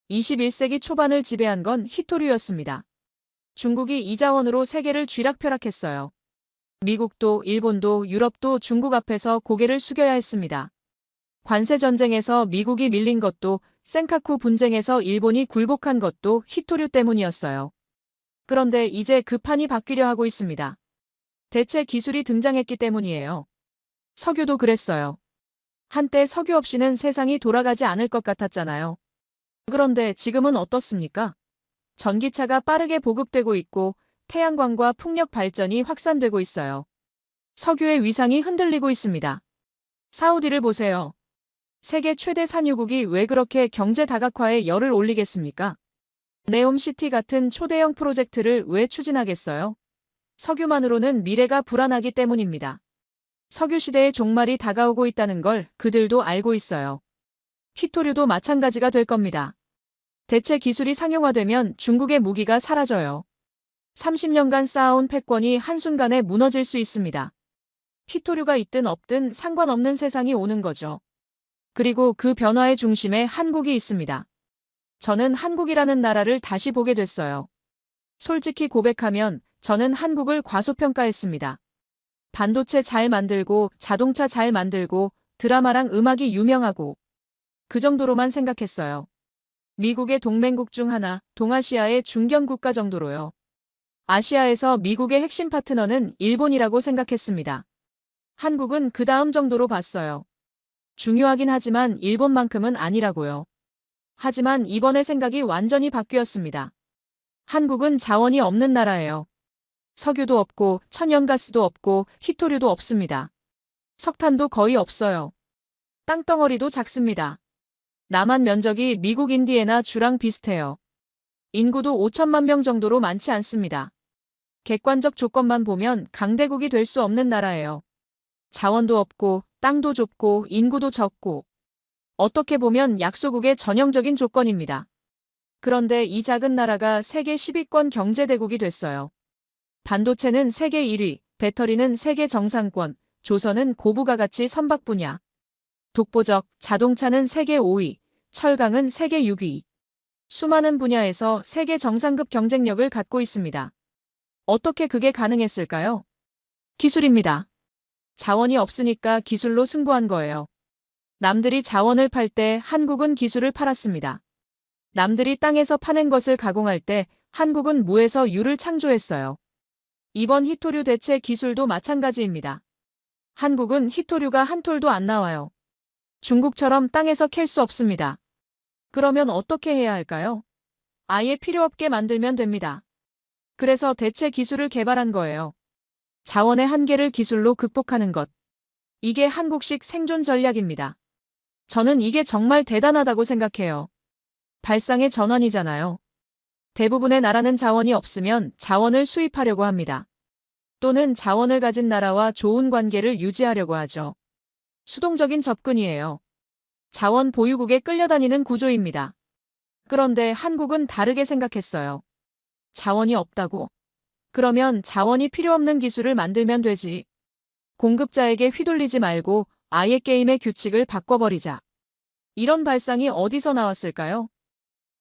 A: 21세기 초반을 지배한 건 히토류였습니다. 중국이 이 자원으로 세계를 쥐락펴락했어요. 미국도 일본도 유럽도 중국 앞에서 고개를 숙여야 했습니다. 관세 전쟁에서 미국이 밀린 것도 센카쿠 분쟁에서 일본이 굴복한 것도 히토류 때문이었어요. 그런데 이제 그 판이 바뀌려 하고 있습니다. 대체 기술이 등장했기 때문이에요. 석유도 그랬어요. 한때 석유 없이는 세상이 돌아가지 않을 것 같았잖아요. 그런데 지금은 어떻습니까? 전기차가 빠르게 보급되고 있고 태양광과 풍력 발전이 확산되고 있어요. 석유의 위상이 흔들리고 있습니다. 사우디를 보세요. 세계 최대 산유국이 왜 그렇게 경제 다각화에 열을 올리겠습니까? 네옴시티 같은 초대형 프로젝트를 왜 추진하겠어요? 석유만으로는 미래가 불안하기 때문입니다. 석유 시대의 종말이 다가오고 있다는 걸 그들도 알고 있어요. 히토류도 마찬가지가 될 겁니다. 대체 기술이 상용화되면 중국의 무기가 사라져요. 30년간 쌓아온 패권이 한순간에 무너질 수 있습니다. 히토류가 있든 없든 상관없는 세상이 오는 거죠. 그리고 그 변화의 중심에 한국이 있습니다. 저는 한국이라는 나라를 다시 보게 됐어요. 솔직히 고백하면 저는 한국을 과소평가했습니다. 반도체 잘 만들고 자동차 잘 만들고 드라마랑 음악이 유명하고 그 정도로만 생각했어요. 미국의 동맹국 중 하나, 동아시아의 중견국가 정도로요. 아시아에서 미국의 핵심 파트너는 일본이라고 생각했습니다. 한국은 그 다음 정도로 봤어요. 중요하긴 하지만 일본만큼은 아니라고요. 하지만 이번에 생각이 완전히 바뀌었습니다. 한국은 자원이 없는 나라예요. 석유도 없고 천연가스도 없고 히토류도 없습니다. 석탄도 거의 없어요. 땅덩어리도 작습니다. 남한 면적이 미국 인디애나 주랑 비슷해요. 인구도 5천만 명 정도로 많지 않습니다. 객관적 조건만 보면 강대국이 될 수 없는 나라예요. 자원도 없고 땅도 좁고 인구도 적고 어떻게 보면 약소국의 전형적인 조건입니다. 그런데 이 작은 나라가 세계 10위권 경제대국이 됐어요. 반도체는 세계 1위, 배터리는 세계 정상권, 조선은 고부가가치 선박 분야. 독보적, 자동차는 세계 5위, 철강은 세계 6위. 수많은 분야에서 세계 정상급 경쟁력을 갖고 있습니다. 어떻게 그게 가능했을까요? 기술입니다. 자원이 없으니까 기술로 승부한 거예요. 남들이 자원을 팔 때 한국은 기술을 팔았습니다. 남들이 땅에서 파낸 것을 가공할 때 한국은 무에서 유를 창조했어요. 이번 히토류 대체 기술도 마찬가지입니다. 한국은 히토류가 한 톨도 안 나와요. 중국처럼 땅에서 캘 수 없습니다. 그러면 어떻게 해야 할까요? 아예 필요 없게 만들면 됩니다. 그래서 대체 기술을 개발한 거예요. 자원의 한계를 기술로 극복하는 것. 이게 한국식 생존 전략입니다. 저는 이게 정말 대단하다고 생각해요. 발상의 전환이잖아요. 대부분의 나라는 자원이 없으면 자원을 수입하려고 합니다. 또는 자원을 가진 나라와 좋은 관계를 유지하려고 하죠. 수동적인 접근이에요. 자원 보유국에 끌려다니는 구조입니다. 그런데 한국은 다르게 생각했어요. 자원이 없다고? 그러면 자원이 필요 없는 기술을 만들면 되지. 공급자에게 휘둘리지 말고 아예 게임의 규칙을 바꿔버리자. 이런 발상이 어디서 나왔을까요?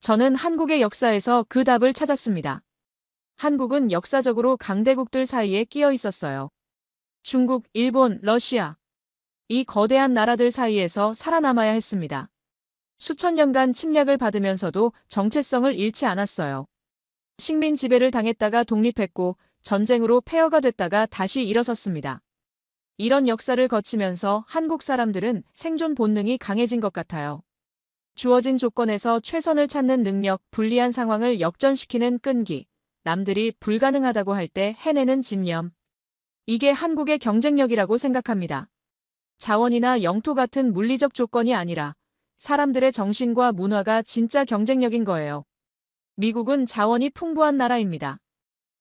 A: 저는 한국의 역사에서 그 답을 찾았습니다. 한국은 역사적으로 강대국들 사이에 끼어 있었어요. 중국, 일본, 러시아. 이 거대한 나라들 사이에서 살아남아야 했습니다. 수천 년간 침략을 받으면서도 정체성을 잃지 않았어요. 식민 지배를 당했다가 독립했고 전쟁으로 폐허가 됐다가 다시 일어섰습니다. 이런 역사를 거치면서 한국 사람들은 생존 본능이 강해진 것 같아요. 주어진 조건에서 최선을 찾는 능력, 불리한 상황을 역전시키는 끈기, 남들이 불가능하다고 할 때 해내는 집념. 이게 한국의 경쟁력이라고 생각합니다. 자원이나 영토 같은 물리적 조건이 아니라 사람들의 정신과 문화가 진짜 경쟁력인 거예요. 미국은 자원이 풍부한 나라입니다.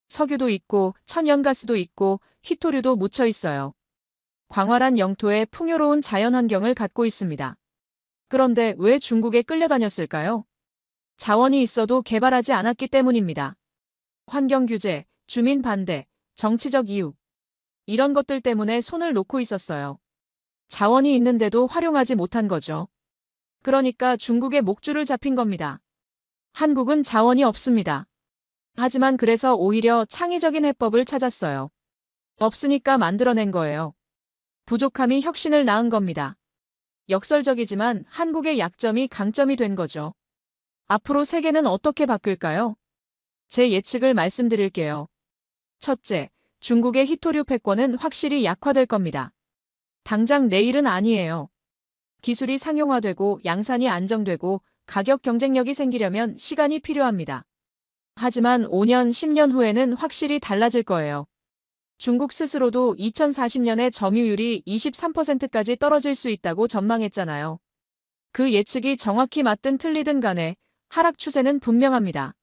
A: 석유도 있고 천연가스도 있고 히토류도 묻혀 있어요. 광활한 영토에 풍요로운 자연환경을 갖고 있습니다. 그런데 왜 중국에 끌려다녔을까요? 자원이 있어도 개발하지 않았기 때문입니다. 환경 규제, 주민 반대, 정치적 이유. 이런 것들 때문에 손을 놓고 있었어요. 자원이 있는데도 활용하지 못한 거죠. 그러니까 중국의 목줄을 잡힌 겁니다. 한국은 자원이 없습니다. 하지만 그래서 오히려 창의적인 해법을 찾았어요. 없으니까 만들어낸 거예요. 부족함이 혁신을 낳은 겁니다. 역설적이지만 한국의 약점이 강점이 된 거죠. 앞으로 세계는 어떻게 바뀔까요? 제 예측을 말씀드릴게요. 첫째, 중국의 히토류 패권은 확실히 약화될 겁니다. 당장 내일은 아니에요. 기술이 상용화되고 양산이 안정되고 가격 경쟁력이 생기려면 시간이 필요합니다. 하지만 5년, 10년 후에는 확실히 달라질 거예요. 중국 스스로도 2040년에 점유율이 23%까지 떨어질 수 있다고 전망했잖아요. 그 예측이 정확히 맞든 틀리든 간에 하락 추세는 분명합니다.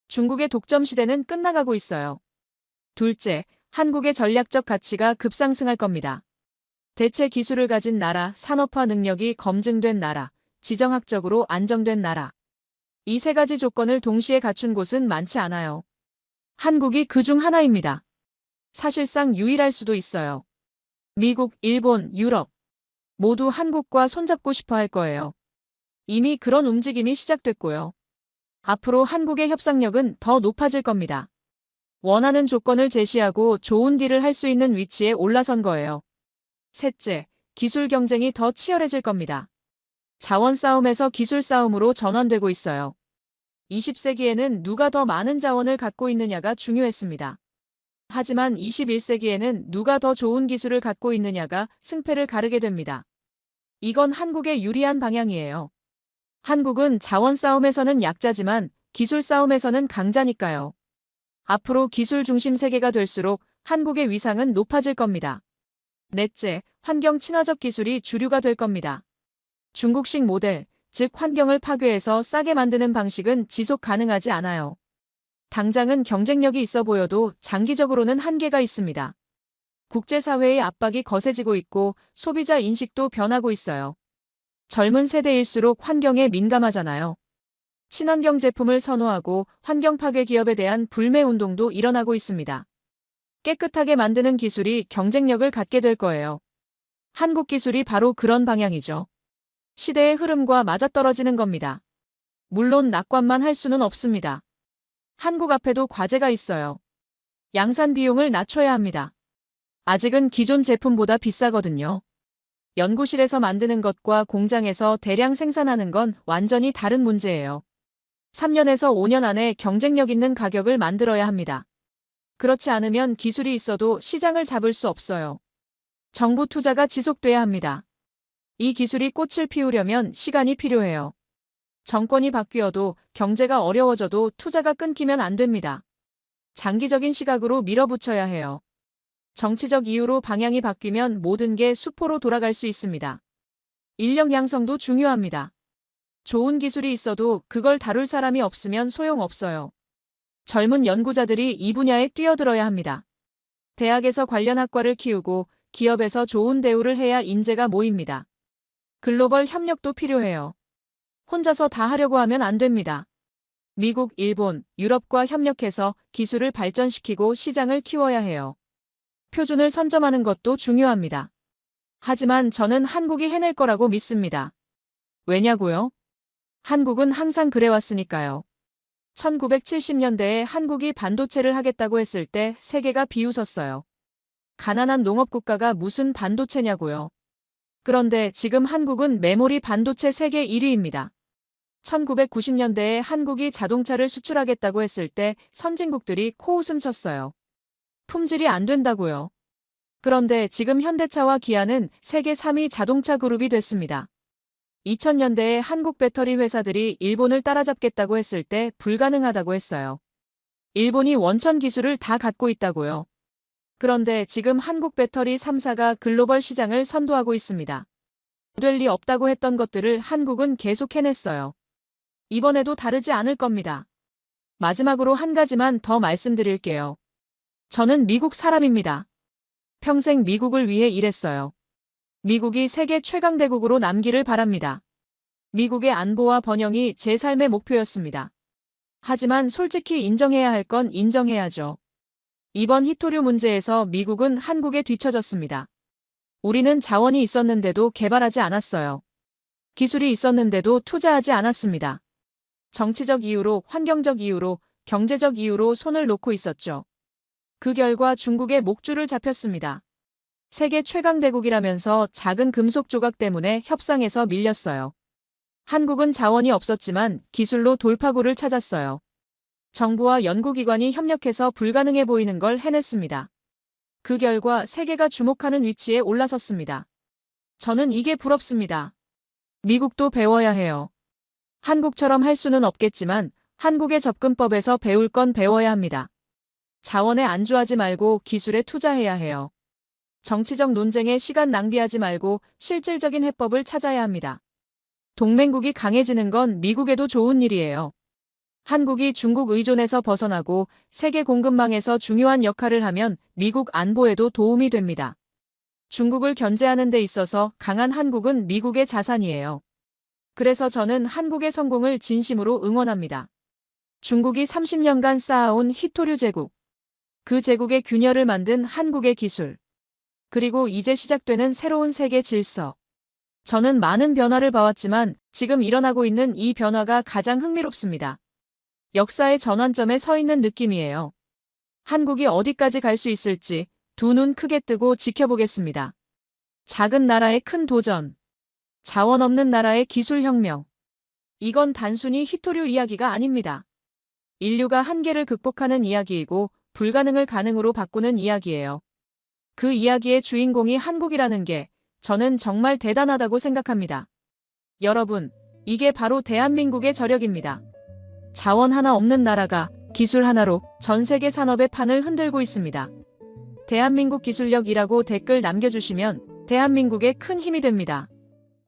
A: 중국의 독점 시대는 끝나가고 있어요. 둘째, 한국의 전략적 가치가 급상승할 겁니다. 대체 기술을 가진 나라, 산업화 능력이 검증된 나라, 지정학적으로 안정된 나라. 이 세 가지 조건을 동시에 갖춘 곳은 많지 않아요. 한국이 그 중 하나입니다. 사실상 유일할 수도 있어요. 미국, 일본, 유럽 모두 한국과 손잡고 싶어 할 거예요. 이미 그런 움직임이 시작됐고요. 앞으로 한국의 협상력은 더 높아질 겁니다. 원하는 조건을 제시하고 좋은 딜을 할 수 있는 위치에 올라선 거예요. 셋째, 기술 경쟁이 더 치열해질 겁니다. 자원 싸움에서 기술 싸움으로 전환되고 있어요. 20세기에는 누가 더 많은 자원을 갖고 있느냐가 중요했습니다. 하지만 21세기에는 누가 더 좋은 기술을 갖고 있느냐가 승패를 가르게 됩니다. 이건 한국에 유리한 방향이에요. 한국은 자원 싸움에서는 약자지만 기술 싸움에서는 강자니까요. 앞으로 기술 중심 세계가 될수록 한국의 위상은 높아질 겁니다. 넷째, 환경 친화적 기술이 주류가 될 겁니다. 중국식 모델, 즉 환경을 파괴해서 싸게 만드는 방식은 지속 가능하지 않아요. 당장은 경쟁력이 있어 보여도 장기적으로는 한계가 있습니다. 국제사회의 압박이 거세지고 있고 소비자 인식도 변하고 있어요. 젊은 세대일수록 환경에 민감하잖아요. 친환경 제품을 선호하고 환경 파괴 기업에 대한 불매 운동도 일어나고 있습니다. 깨끗하게 만드는 기술이 경쟁력을 갖게 될 거예요. 한국 기술이 바로 그런 방향이죠. 시대의 흐름과 맞아떨어지는 겁니다. 물론 낙관만 할 수는 없습니다. 한국 앞에도 과제가 있어요. 양산 비용을 낮춰야 합니다. 아직은 기존 제품보다 비싸거든요. 연구실에서 만드는 것과 공장에서 대량 생산하는 건 완전히 다른 문제예요. 3년에서 5년 안에 경쟁력 있는 가격을 만들어야 합니다. 그렇지 않으면 기술이 있어도 시장을 잡을 수 없어요. 정부 투자가 지속돼야 합니다. 이 기술이 꽃을 피우려면 시간이 필요해요. 정권이 바뀌어도 경제가 어려워져도 투자가 끊기면 안 됩니다. 장기적인 시각으로 밀어붙여야 해요. 정치적 이유로 방향이 바뀌면 모든 게 수포로 돌아갈 수 있습니다. 인력 양성도 중요합니다. 좋은 기술이 있어도 그걸 다룰 사람이 없으면 소용없어요. 젊은 연구자들이 이 분야에 뛰어들어야 합니다. 대학에서 관련 학과를 키우고 기업에서 좋은 대우를 해야 인재가 모입니다. 글로벌 협력도 필요해요. 혼자서 다 하려고 하면 안 됩니다. 미국, 일본, 유럽과 협력해서 기술을 발전시키고 시장을 키워야 해요. 표준을 선점하는 것도 중요합니다. 하지만 저는 한국이 해낼 거라고 믿습니다. 왜냐고요? 한국은 항상 그래왔으니까요. 1970년대에 한국이 반도체를 하겠다고 했을 때 세계가 비웃었어요. 가난한 농업국가가 무슨 반도체냐고요. 그런데 지금 한국은 메모리 반도체 세계 1위입니다. 1990년대에 한국이 자동차를 수출하겠다고 했을 때 선진국들이 코웃음 쳤어요. 품질이 안 된다고요. 그런데 지금 현대차와 기아는 세계 3위 자동차 그룹이 됐습니다. 2000년대에 한국 배터리 회사들이 일본을 따라잡겠다고 했을 때 불가능하다고 했어요. 일본이 원천 기술을 다 갖고 있다고요. 그런데 지금 한국 배터리 3사가 글로벌 시장을 선도하고 있습니다. 될 리 없다고 했던 것들을 한국은 계속 해냈어요. 이번에도 다르지 않을 겁니다. 마지막으로 한 가지만 더 말씀드릴게요. 저는 미국 사람입니다. 평생 미국을 위해 일했어요. 미국이 세계 최강대국으로 남기를 바랍니다. 미국의 안보와 번영이 제 삶의 목표였습니다. 하지만 솔직히 인정해야 할 건 인정해야죠. 이번 히토류 문제에서 미국은 한국에 뒤처졌습니다. 우리는 자원이 있었는데도 개발하지 않았어요. 기술이 있었는데도 투자하지 않았습니다. 정치적 이유로, 환경적 이유로, 경제적 이유로 손을 놓고 있었죠. 그 결과 중국의 목줄을 잡혔습니다. 세계 최강대국이라면서 작은 금속 조각 때문에 협상에서 밀렸어요. 한국은 자원이 없었지만 기술로 돌파구를 찾았어요. 정부와 연구기관이 협력해서 불가능해 보이는 걸 해냈습니다. 그 결과 세계가 주목하는 위치에 올라섰습니다. 저는 이게 부럽습니다. 미국도 배워야 해요. 한국처럼 할 수는 없겠지만 한국의 접근법에서 배울 건 배워야 합니다. 자원에 안주하지 말고 기술에 투자해야 해요. 정치적 논쟁에 시간 낭비하지 말고 실질적인 해법을 찾아야 합니다. 동맹국이 강해지는 건 미국에도 좋은 일이에요. 한국이 중국 의존에서 벗어나고 세계 공급망에서 중요한 역할을 하면 미국 안보에도 도움이 됩니다. 중국을 견제하는 데 있어서 강한 한국은 미국의 자산이에요. 그래서 저는 한국의 성공을 진심으로 응원합니다. 중국이 30년간 쌓아온 히토류 제국, 그 제국의 균열을 만든 한국의 기술, 그리고 이제 시작되는 새로운 세계 질서. 저는 많은 변화를 봐왔지만 지금 일어나고 있는 이 변화가 가장 흥미롭습니다. 역사의 전환점에 서 있는 느낌이에요. 한국이 어디까지 갈 수 있을지 두 눈 크게 뜨고 지켜보겠습니다. 작은 나라의 큰 도전. 자원 없는 나라의 기술혁명. 이건 단순히 히토류 이야기가 아닙니다. 인류가 한계를 극복하는 이야기이고 불가능을 가능으로 바꾸는 이야기예요. 그 이야기의 주인공이 한국이라는 게 저는 정말 대단하다고 생각합니다. 여러분, 이게 바로 대한민국의 저력입니다. 자원 하나 없는 나라가 기술 하나로 전 세계 산업의 판을 흔들고 있습니다. 대한민국 기술력이라고 댓글 남겨주시면 대한민국에 큰 힘이 됩니다.